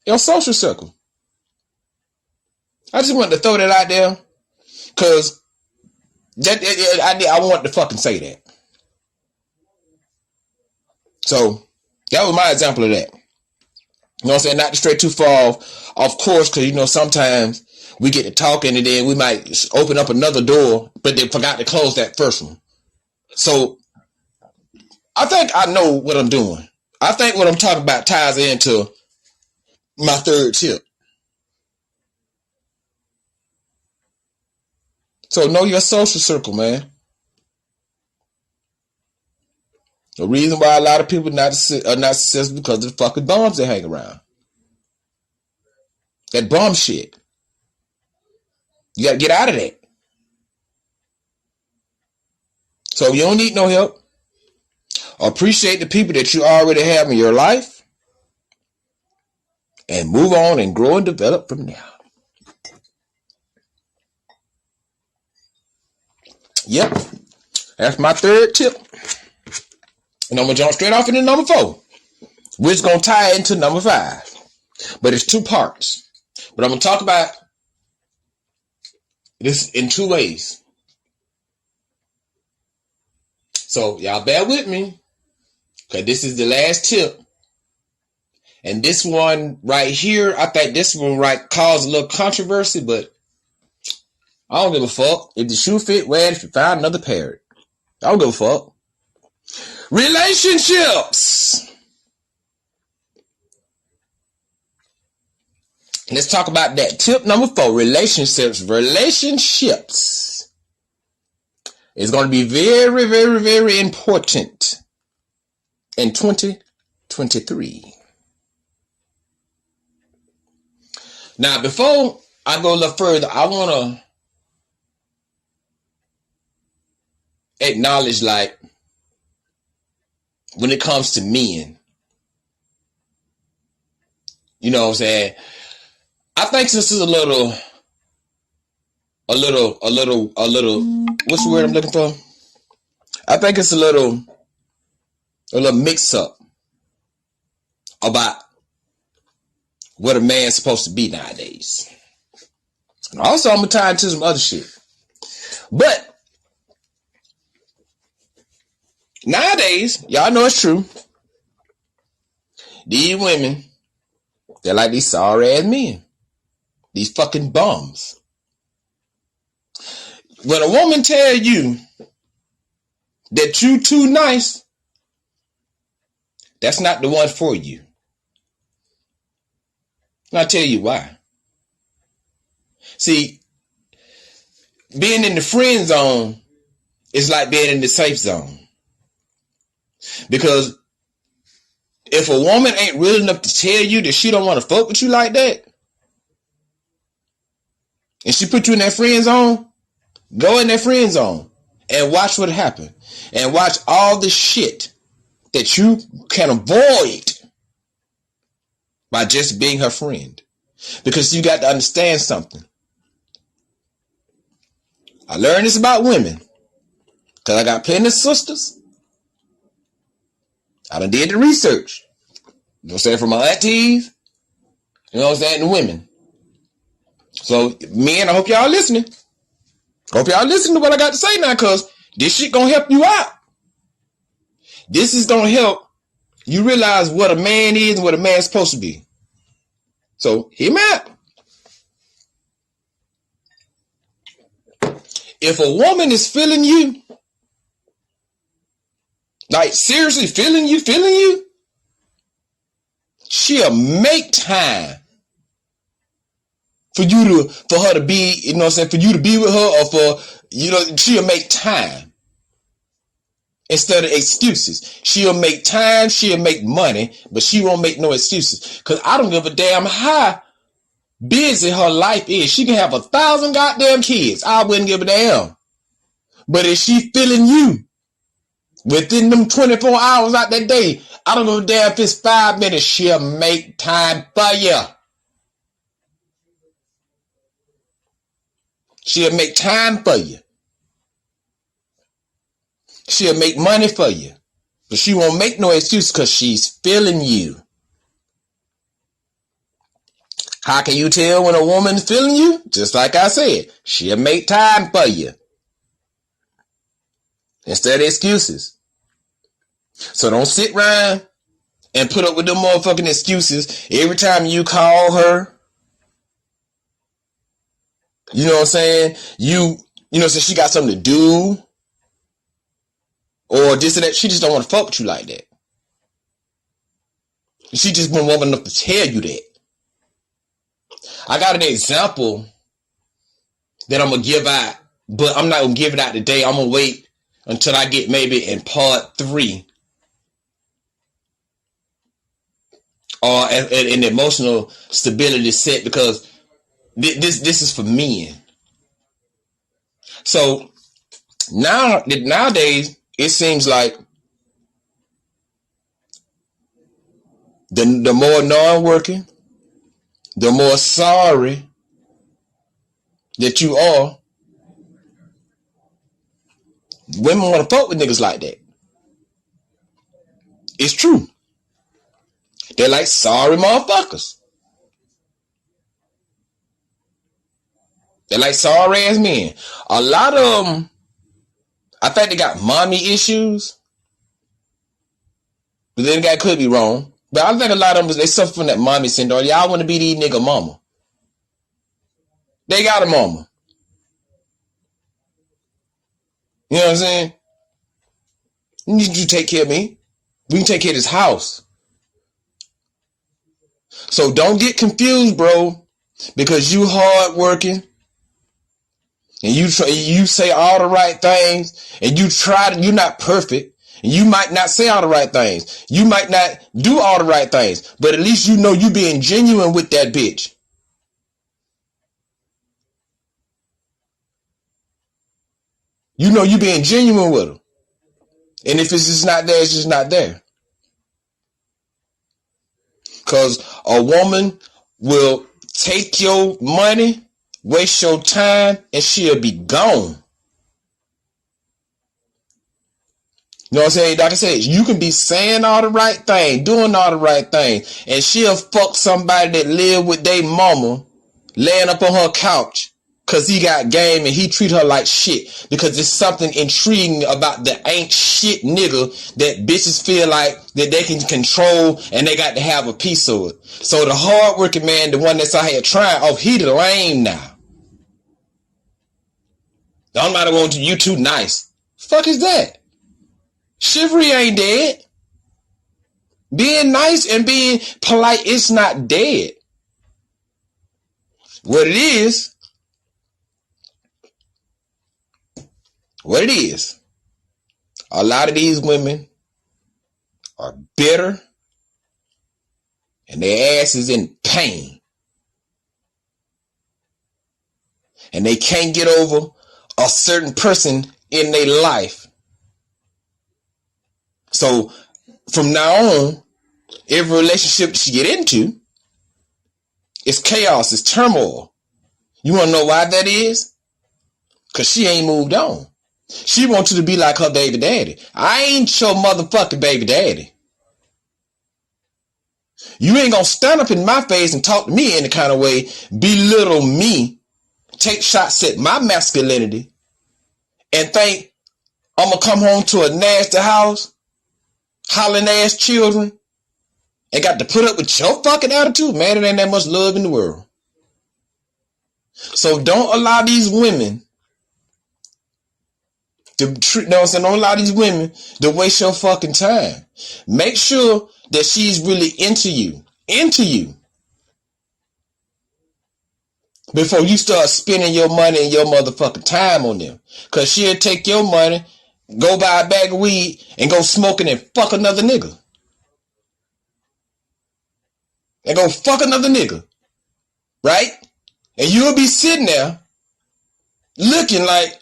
Your social circle. I just wanted to throw that out there because I wanted to fucking say that. So that was my example of that. You know what I'm saying? Not to stray too far off course, because sometimes we get to talking and then we might open up another door, but they forgot to close that first one. So I think I know what I'm doing. I think what I'm talking about ties into my third tip. So know your social circle, man. The reason why a lot of people are not successful because of the fucking bums they hang around. That bum shit. You gotta get out of that. So you don't need no help. Appreciate the people that you already have in your life. And move on and grow and develop from there. Yep. That's my third tip. And I'm going to jump straight off into number 4. Which is going to tie into number 5. But it's 2 parts. But I'm going to talk about this in 2 ways. So y'all bear with me. Because this is the last tip. And this one right here, I think this one right caused a little controversy, but I don't give a fuck. If the shoe fit, wear it. If you find another pair, I don't give a fuck. Relationships. Let's talk about that. Tip number 4, relationships. Relationships is going to be very, very, very important in 2023. Now, before I go a little further, I want to acknowledge, like, when it comes to men, you know what I'm saying? I think this is a little, what's the word I'm looking for? I think it's a little mix up about what a man's supposed to be nowadays. And also, I'm going to tie into some other shit. But nowadays, y'all know it's true. These women, they're like these sorry ass men. These fucking bums. When a woman tell you that you too nice, that's not the one for you. And I'll tell you why. See, being in the friend zone is like being in the safe zone. Because if a woman ain't real enough to tell you that she don't want to fuck with you like that, and she put you in that friend zone, go in that friend zone and watch what happens. And watch all the shit that you can avoid by just being her friend. Because you got to understand something. I learned this about women because I got plenty of sisters. I done did the research. You know what I'm saying? From my aunties, you know what I'm saying, the women. So, men, I hope y'all listening. Hope y'all listening to what I got to say now, because this shit gonna help you out. This is gonna help you realize what a man is and what a man's supposed to be. So, hear me out. If a woman is feeling you, like seriously feeling you, she'll make time for her to be, you know what I'm saying, for you to be with her, or for, you know, she'll make time instead of excuses. She'll make time, she'll make money, but she won't make no excuses. Because I don't give a damn how busy her life is. She can have 1,000 goddamn kids. I wouldn't give a damn. But if she feeling you within them 24 hours out that day, I don't give a damn if it's 5 minutes, she'll make time for you. She'll make time for you. She'll make money for you. But she won't make no excuse because she's feeling you. How can you tell when a woman's feeling you? Just like I said, she'll make time for you. Instead of excuses. So don't sit around and put up with them motherfucking excuses every time you call her. You know what I'm saying? You know, so she got something to do. Or this and that. She just don't want to fuck with you like that. She just won't want enough to tell you that. I got an example that I'm going to give out. But I'm not going to give it out today. I'm going to wait until I get maybe in part 3. Or an emotional stability set. Because this is for men. So nowadays it seems like the more non-working, the more sorry that you are. Women want to fuck with niggas like that. It's true. They're like sorry motherfuckers. They're like sorry ass men. A lot of them, I think they got mommy issues. But then the guy could be wrong. But I think a lot of them, they suffer from that mommy syndrome. Y'all want to be these nigga mama. They got a mama. You know what I'm saying? You need you to take care of me. We can take care of this house. So don't get confused, bro. Because you hard working. And you say all the right things. And you're not perfect. And you might not say all the right things. You might not do all the right things. But at least you know you being genuine with that bitch. You know you being genuine with her. And if it's just not there, it's just not there. Because a woman will take your money, waste your time, and she'll be gone. You know what I'm saying? Like I said, you can be saying all the right thing, doing all the right thing, and she'll fuck somebody that live with their mama, laying up on her couch, because he got game and he treat her like shit. Because there's something intriguing about the ain't shit nigga that bitches feel like that they can control and they got to have a piece of it. So the hardworking man, the one that's out here trying, oh, he the lame now. Don't matter want you too nice. Fuck is that? Chivalry ain't dead. Being nice and being polite, it's not dead. What it is, a lot of these women are bitter and their ass is in pain. And they can't get over a certain person in their life. So from now on, every relationship she get into, it's chaos, it's turmoil. You want to know why that is? Because she ain't moved on. She wants you to be like her baby daddy. I ain't your motherfucking baby daddy. You ain't gonna stand up in my face and talk to me any kind of way, belittle me, take shots at my masculinity, and think I'm gonna come home to a nasty house, hollering ass children, and got to put up with your fucking attitude. Man, it ain't that much love in the world. So don't allow these women don't allow these women to waste your fucking time. Make sure that she's really into you. Before you start spending your money and your motherfucking time on them. Cause she'll take your money, go buy a bag of weed, and go smoking and fuck another nigga. Right? And you'll be sitting there looking like,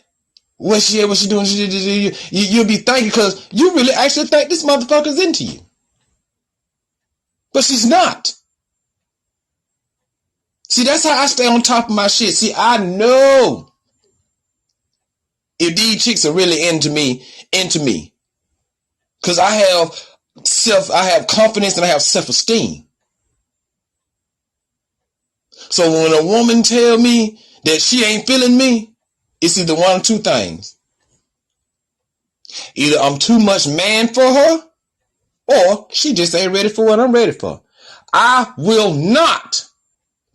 what's she doing? You'll be thinking because you really actually think this motherfucker's into you. But she's not. See, that's how I stay on top of my shit. See, I know if these chicks are really into me. Because I have confidence and I have self-esteem. So when a woman tell me that she ain't feeling me, it's either one of two things. Either I'm too much man for her, or she just ain't ready for what I'm ready for. I will not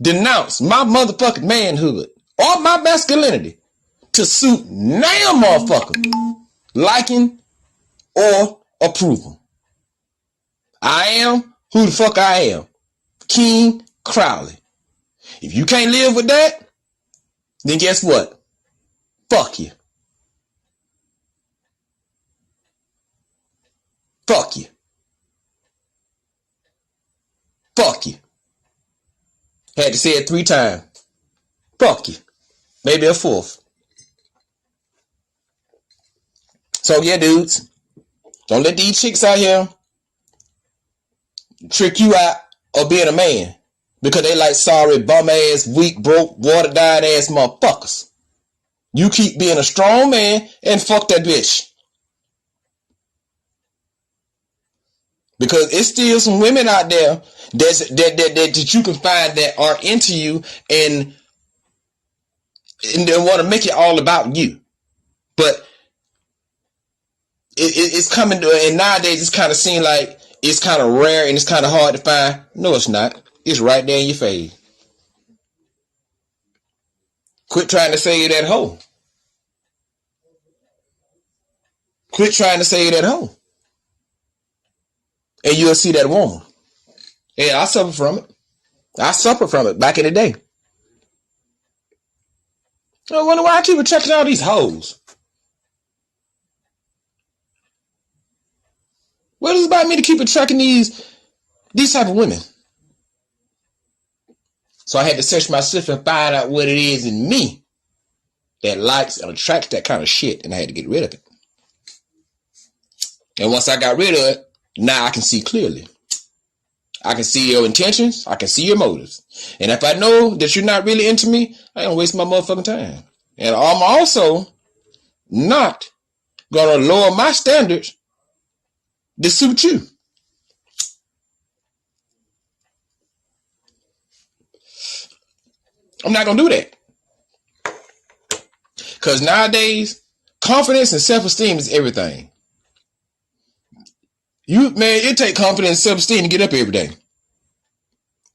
denounce my motherfucking manhood or my masculinity to suit no motherfucker liking or approval. I am who the fuck I am. King Crowley. If you can't live with that, then guess what? Fuck you. Fuck you. Fuck you. Had to say it 3 times. Fuck you. Maybe a 4th. So yeah, dudes. Don't let these chicks out here trick you out of being a man. Because they like sorry, bum ass, weak, broke, water dyed ass motherfuckers. You keep being a strong man and fuck that bitch. Because it's still some women out there that you can find that are into you and they want to make it all about you. But it's coming to, and nowadays it's kind of seemed like it's kind of rare and it's kind of hard to find. No, it's not. It's right there in your face. Quit trying to say you're that hoe. Quit trying to say you're that hoe. And you'll see that woman. Yeah, I suffered from it. I suffered from it back in the day. I wonder why I keep attracting all these hoes. What is it about me to keep attracting these type of women? So I had to search myself and find out what it is in me that likes and attracts that kind of shit, and I had to get rid of it. And once I got rid of it, now I can see clearly. I can see your intentions. I can see your motives. And if I know that you're not really into me, I don't waste my motherfucking time. And I'm also not going to lower my standards to suit you. I'm not going to do that. Because nowadays, confidence and self-esteem is everything. It take confidence and self-esteem to get up every day.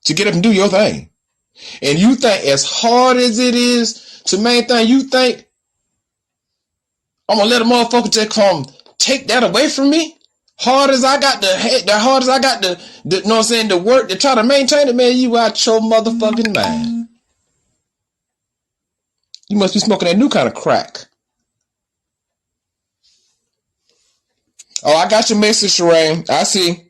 To get up and do your thing. And you think as hard as it is to maintain, you think I'm going to let a motherfucker just come take that away from me? Hard as I got the you know what I'm saying, the work to try to maintain it, man, you out your motherfucking mind. You must be smoking that new kind of crack. Oh, I got your message, Sherane. I see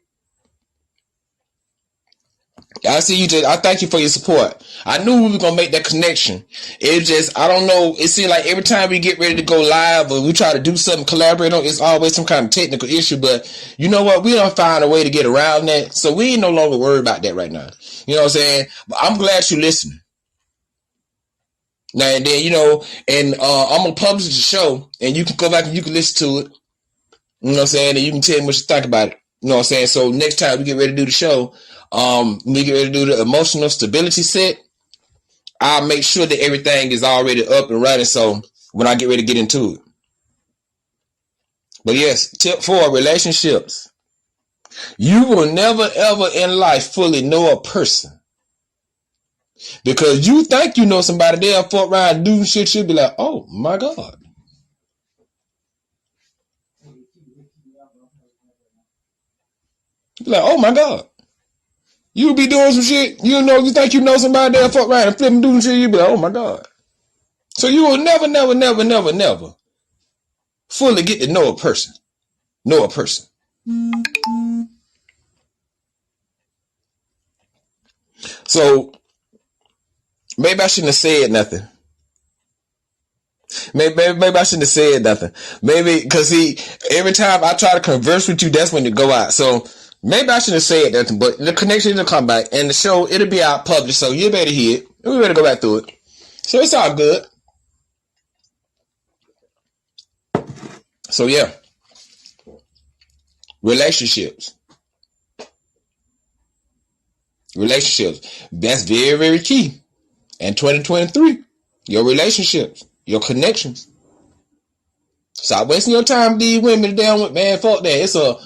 you. I thank you for your support. I knew we were going to make that connection. It just, I don't know. It seems like every time we get ready to go live or we try to do something, collaborate on, it's always some kind of technical issue. But you know what? We don't find a way to get around that. So we ain't no longer worried about that right now. You know what I'm saying? But I'm glad you're listening. Now and then, you know, and I'm going to publish the show and you can go back and you can listen to it. You know what I'm saying? And you can tell me what you think about it. You know what I'm saying? So next time we get ready to do the show, we get ready to do the emotional stability set, I'll make sure that everything is already up and running. So when I get ready to get into it. But yes, tip 4, relationships. You will never ever in life fully know a person. Because you think you know somebody, they'll fuck around and do shit, you'll be like, oh my God. You'll be like, oh my God. You'll be doing some shit, you think you know somebody, they'll fuck around and flip and do some shit, you'll be like, oh my God. So you will never fully get to know a person. Know a person. So maybe I shouldn't have said nothing. Maybe I shouldn't have said nothing. Maybe because every time I try to converse with you, that's when it go out. So maybe I shouldn't have said nothing, but the connection will come back and the show, it'll be out published. So you better hear it. We better go back through it. So it's all good. So yeah. Relationships. That's very, very key. And 2023, your relationships, your connections. Stop wasting your time with these women down with, man, fuck that. It's a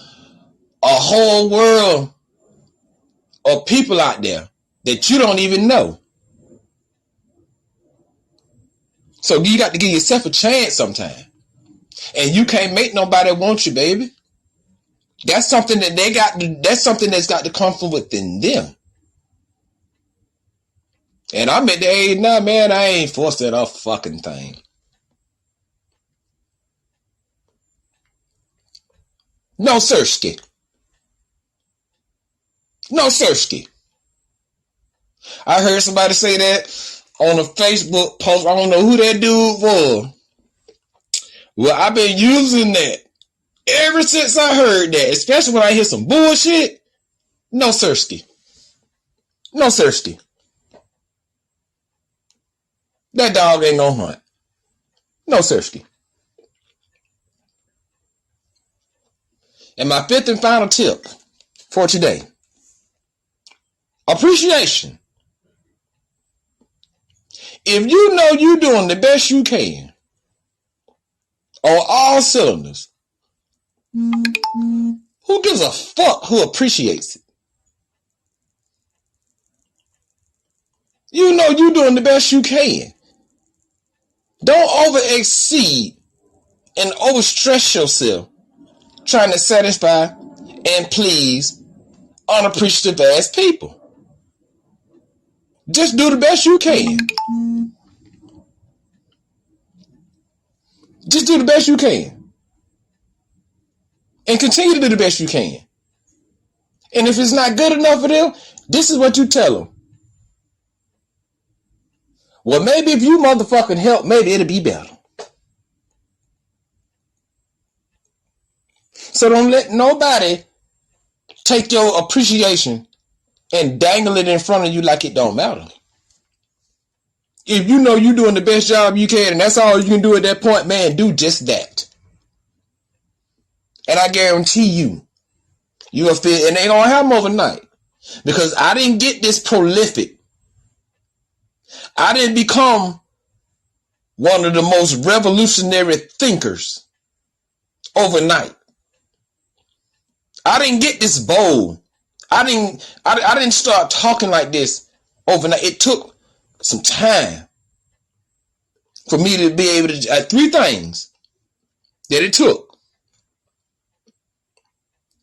whole world of people out there that you don't even know. So you got to give yourself a chance sometime. And you can't make nobody want you, baby. That's something that that's something that's got to come from within them. And I'm at the age now, man, I ain't forcing a fucking thing. No sirski. No sirski. I heard somebody say that on a Facebook post. I don't know who that dude was. Well, I've been using that ever since I heard that, especially when I hear some bullshit. No sirski. No sirski. That dog ain't gonna hunt. No sirski. And my 5th and final tip for today. Appreciation. If you know you're doing the best you can on all cylinders, Who gives a fuck who appreciates it? You know you doing the best you can. Don't over exceed and overstress yourself trying to satisfy and please unappreciative ass people. Just do the best you can. Just do the best you can. And continue to do the best you can. And if it's not good enough for them, this is what you tell them. Well, maybe if you motherfucking help, maybe it'll be better. So don't let nobody take your appreciation and dangle it in front of you like it don't matter. If you know you're doing the best job you can and that's all you can do at that point, man, do just that. And I guarantee you, you'll feel, and they gonna have them overnight. Because I didn't get this prolific. I didn't become one of the most revolutionary thinkers overnight. I didn't get this bold. I didn't start talking like this overnight. It took some time for me to be able to, three things that it took.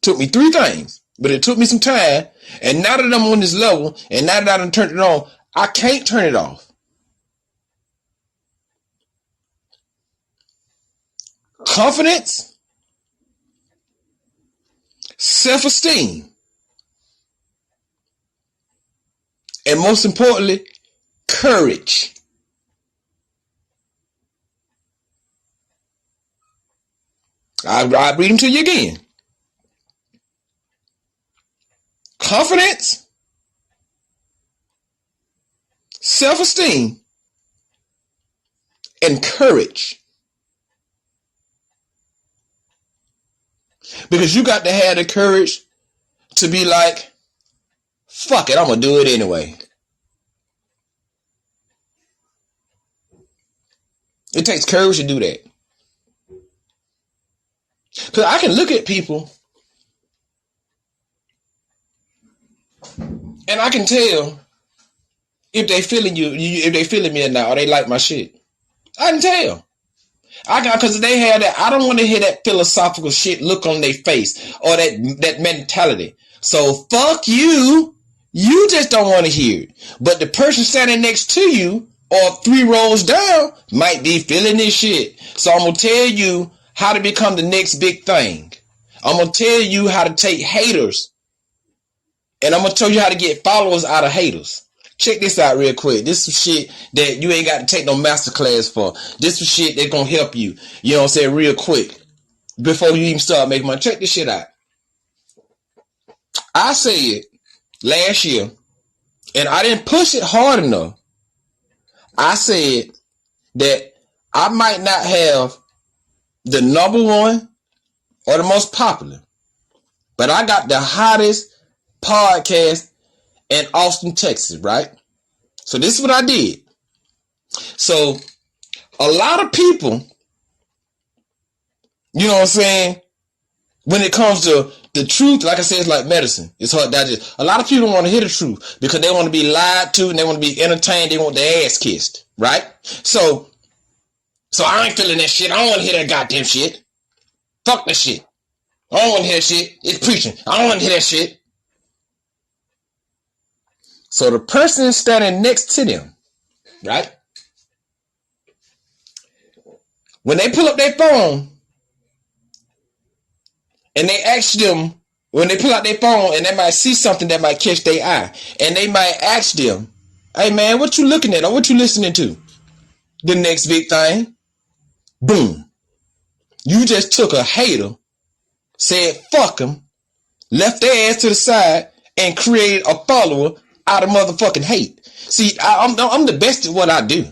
Took me three things, but it took me some time. And now that I'm on this level, and now that I done turned it on, I can't turn it off. Confidence, self-esteem, and most importantly, courage. I'll read them to you again. Confidence, self-esteem, and courage. Because you got to have the courage to be like, fuck it, I'm going to do it anyway. It takes courage to do that. Because I can look at people and I can tell if they feeling if they feeling me or not, or they like my shit. I can tell. Because they have that, I don't want to hear that philosophical shit look on their face or that mentality. So fuck you. You just don't want to hear it. But the person standing next to you or 3 rows down might be feeling this shit. So I'm going to tell you how to become the next big thing. I'm going to tell you how to take haters. And I'm going to tell you how to get followers out of haters. Check this out real quick. This is some shit that you ain't got to take no masterclass for. This is shit that's going to help you. You know what I'm saying? Real quick. Before you even start making money. Check this shit out. I said last year, and I didn't push it hard enough. I said that I might not have the #1 or the most popular, but I got the hottest podcast in Austin, Texas, right? So this is what I did. So a lot of people, you know what I'm saying, when it comes to the truth, like I said, it's like medicine. It's hard to digest. A lot of people don't want to hear the truth because they want to be lied to and they want to be entertained. They want their ass kissed, right? So I ain't feeling that shit. I don't want to hear that goddamn shit. Fuck that shit. I don't want to hear that shit. It's preaching. I don't want to hear that shit. So the person standing next to them, right? When they pull up their phone and they ask them, when they pull out their phone and they might see something that might catch their eye, and they might ask them, hey man, what you looking at or what you listening to? The next big thing. Boom. You just took a hater, said fuck him, left their ass to the side, and created a follower out of motherfucking hate. See, I'm the best at what I do.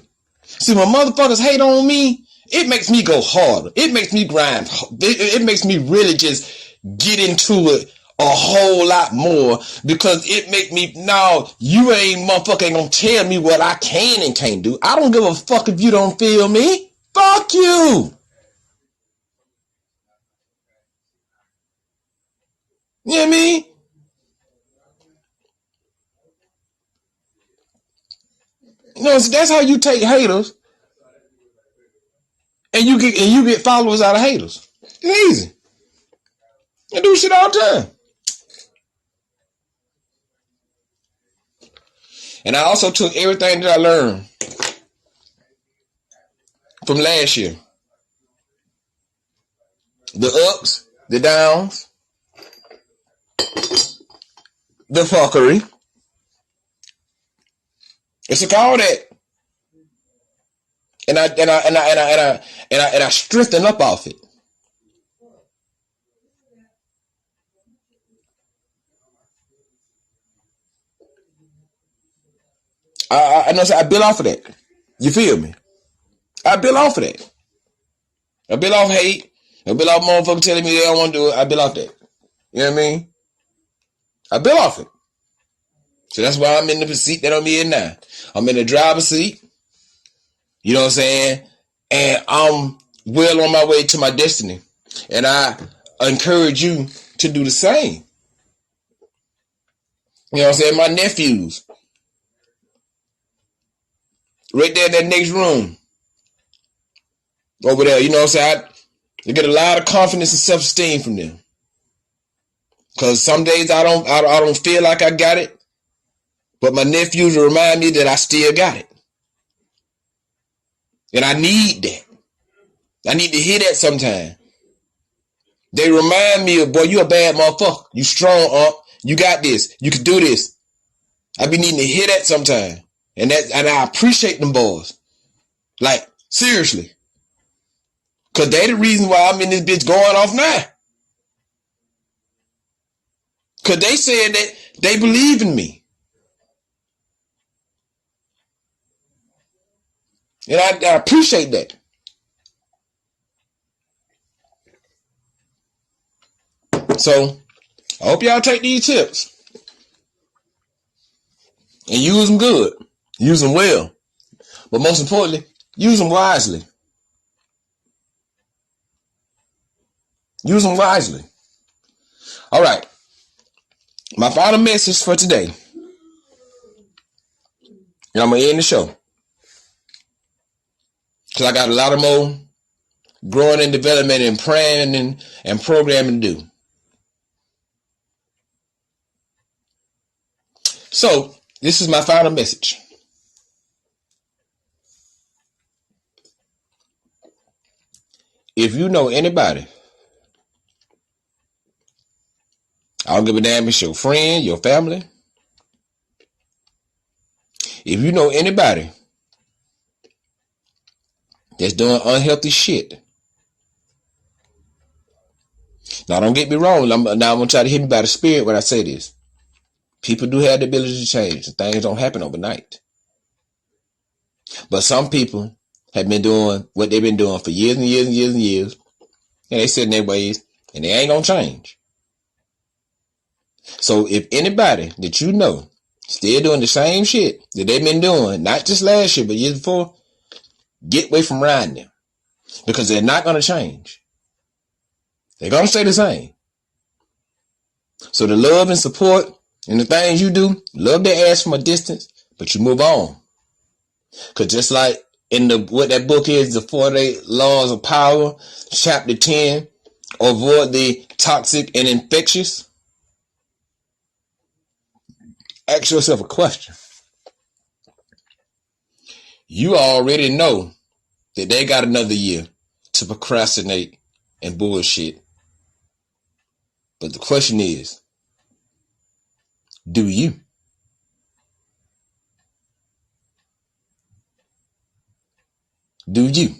See, when motherfuckers hate on me, it makes me go harder. It makes me grind. It makes me really just get into it a whole lot more because it make me, no, you ain't motherfucker gonna tell me what I can and can't do. I don't give a fuck if you don't feel me. Fuck you. You know what I mean? You know, so that's how you take haters and you get followers out of haters. It's easy. I do shit all the time. And I also took everything that I learned from last year. The ups, the downs, the fuckery. It's like all that. And I strengthen up off it. I know. I build off of that. You feel me? I build off of that. I build off hate. I build off motherfuckers telling me they don't want to do it. I build off that. You know what I mean? I build off it. So that's why I'm in the seat that I'm in now. I'm in the driver's seat. You know what I'm saying? And I'm well on my way to my destiny. And I encourage you to do the same. You know what I'm saying? My nephews. Right there in that next room. Over there. You know what I'm saying? I get a lot of confidence and self-esteem from them. Because some days I don't feel like I got it. But my nephews remind me that I still got it. And I need that. I need to hear that sometime. They remind me of, boy, you a bad motherfucker. You strong, you got this. You can do this. I be needing to hear that sometime. And I appreciate them boys. Like, seriously. Because they the reason why I'm in this bitch going off now. Because they said that they believe in me. And I appreciate that. So, I hope y'all take these tips. And use them good. Use them well. But most importantly, use them wisely. Use them wisely. All right. My final message for today. And I'm going to end the show. Because I got a lot of more growing and development and planning and programming to do. So, this is my final message. If you know anybody, I don't give a damn if it's your friend, your family. If you know anybody that's doing unhealthy shit. Now, don't get me wrong. I'm going to try to hit me by the spirit when I say this. People do have the ability to change. Things don't happen overnight. But some people have been doing what they've been doing for years and years and years and years. And they sit in their ways. And they ain't going to change. So if anybody that you know still doing the same shit that they've been doing, not just last year, but years before, get away from riding them. Because they're not going to change. They're going to stay the same. So the love and support and the things you do, love their ass from a distance, but you move on. Because just like in what that book is, the 48 Laws of Power, chapter 10, avoid the toxic and infectious. Ask yourself a question. You already know that they got another year to procrastinate and bullshit. But the question is, do you? Do you?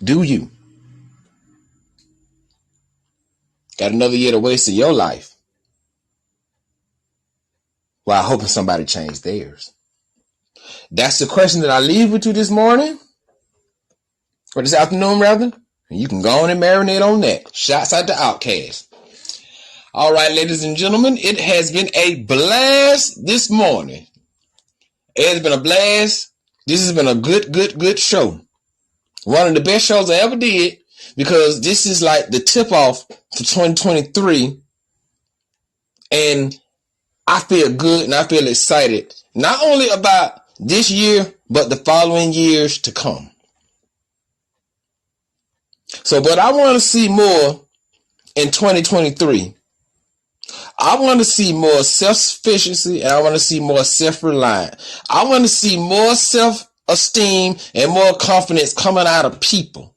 Do you? Got another year to waste of your life while hoping somebody change theirs? That's the question that I leave with you this morning, or this afternoon rather. And you can go on and marinate on that. Shouts out to Outkast. All right, ladies and gentlemen, it has been a blast this morning. It has been a blast. This has been a good show. One of the best shows I ever did, because this is like the tip off for 2023. And I feel good and I feel excited, not only about this year, but the following years to come. So, but I want to see more in 2023. I want to see more self-sufficiency, and I want to see more self-reliance. I want to see more self-esteem and more confidence coming out of people,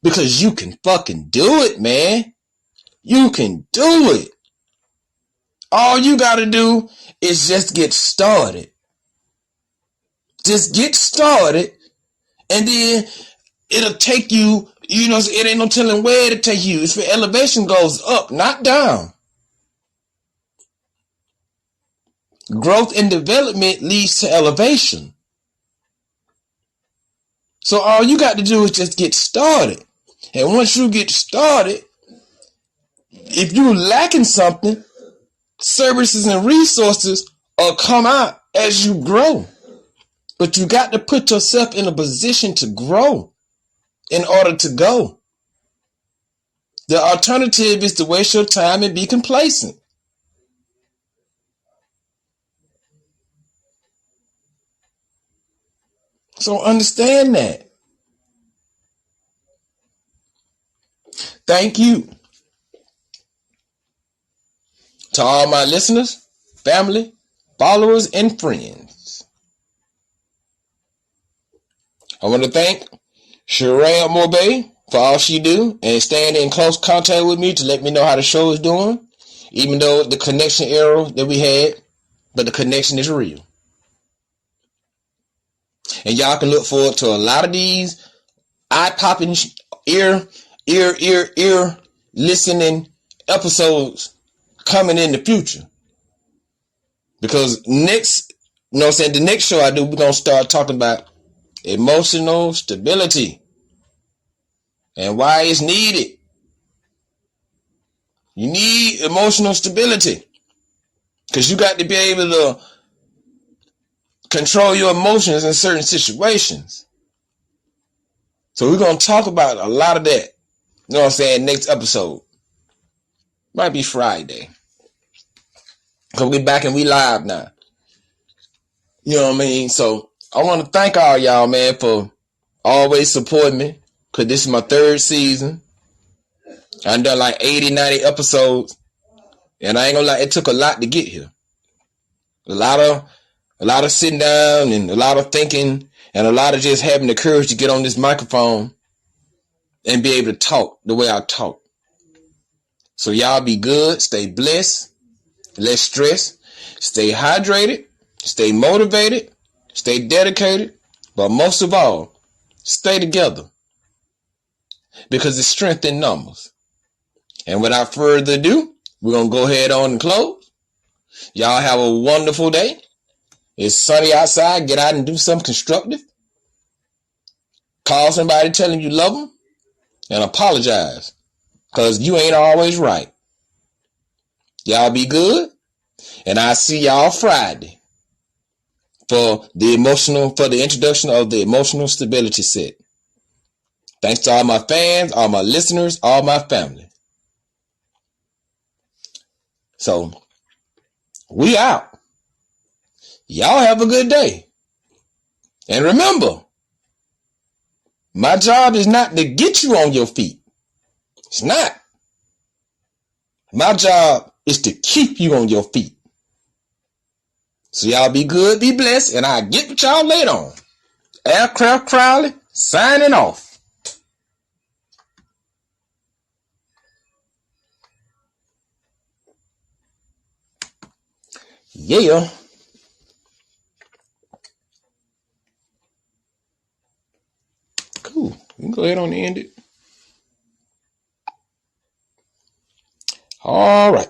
because you can fucking do it, man. You can do it. All you got to do is just get started. Just get started, and then it'll take you, it ain't no telling where it'll take you. It's where elevation goes up, not down. Growth and development leads to elevation. So all you got to do is just get started. And once you get started, if you're lacking something, services and resources will come out as you grow. But you got to put yourself in a position to grow in order to go. The alternative is to waste your time and be complacent. So understand that. Thank you to all my listeners, family, followers, and friends. I want to thank Sherelle Morbay for all she do and staying in close contact with me to let me know how the show is doing, even though the connection error that we had, but the connection is real. And y'all can look forward to a lot of these eye-popping, ear listening episodes coming in the future. Because the next show I do, we're going to start talking about emotional stability and why it's needed. You need emotional stability because you got to be able to control your emotions in certain situations. So we're going to talk about a lot of that. You know what I'm saying? Next episode. Might be Friday. Because we back and we live now. You know what I mean? So I want to thank all y'all, man, for always supporting me. Because this is my 3rd season. I done like 80, 90 episodes. And I ain't gonna lie, it took a lot to get here. A lot of sitting down and a lot of thinking and a lot of just having the courage to get on this microphone and be able to talk the way I talk. So y'all be good, stay blessed, less stress, stay hydrated, stay motivated, stay dedicated, but most of all, stay together because it's strength in numbers. And without further ado, we're going to go ahead on and close. Y'all have a wonderful day. It's sunny outside. Get out and do something constructive. Call somebody, tell them you love them, and apologize because you ain't always right. Y'all be good, and I'll see y'all Friday for the introduction of the emotional stability set. Thanks to all my fans, all my listeners, all my family. So, we out. Y'all have a good day. And remember, my job is not to get you on your feet. It's not. My job is to keep you on your feet. So y'all be good, be blessed, and I'll get with y'all later on. Aircraft Crowley, signing off. Yeah. Cool. We can go ahead on and end it. All right.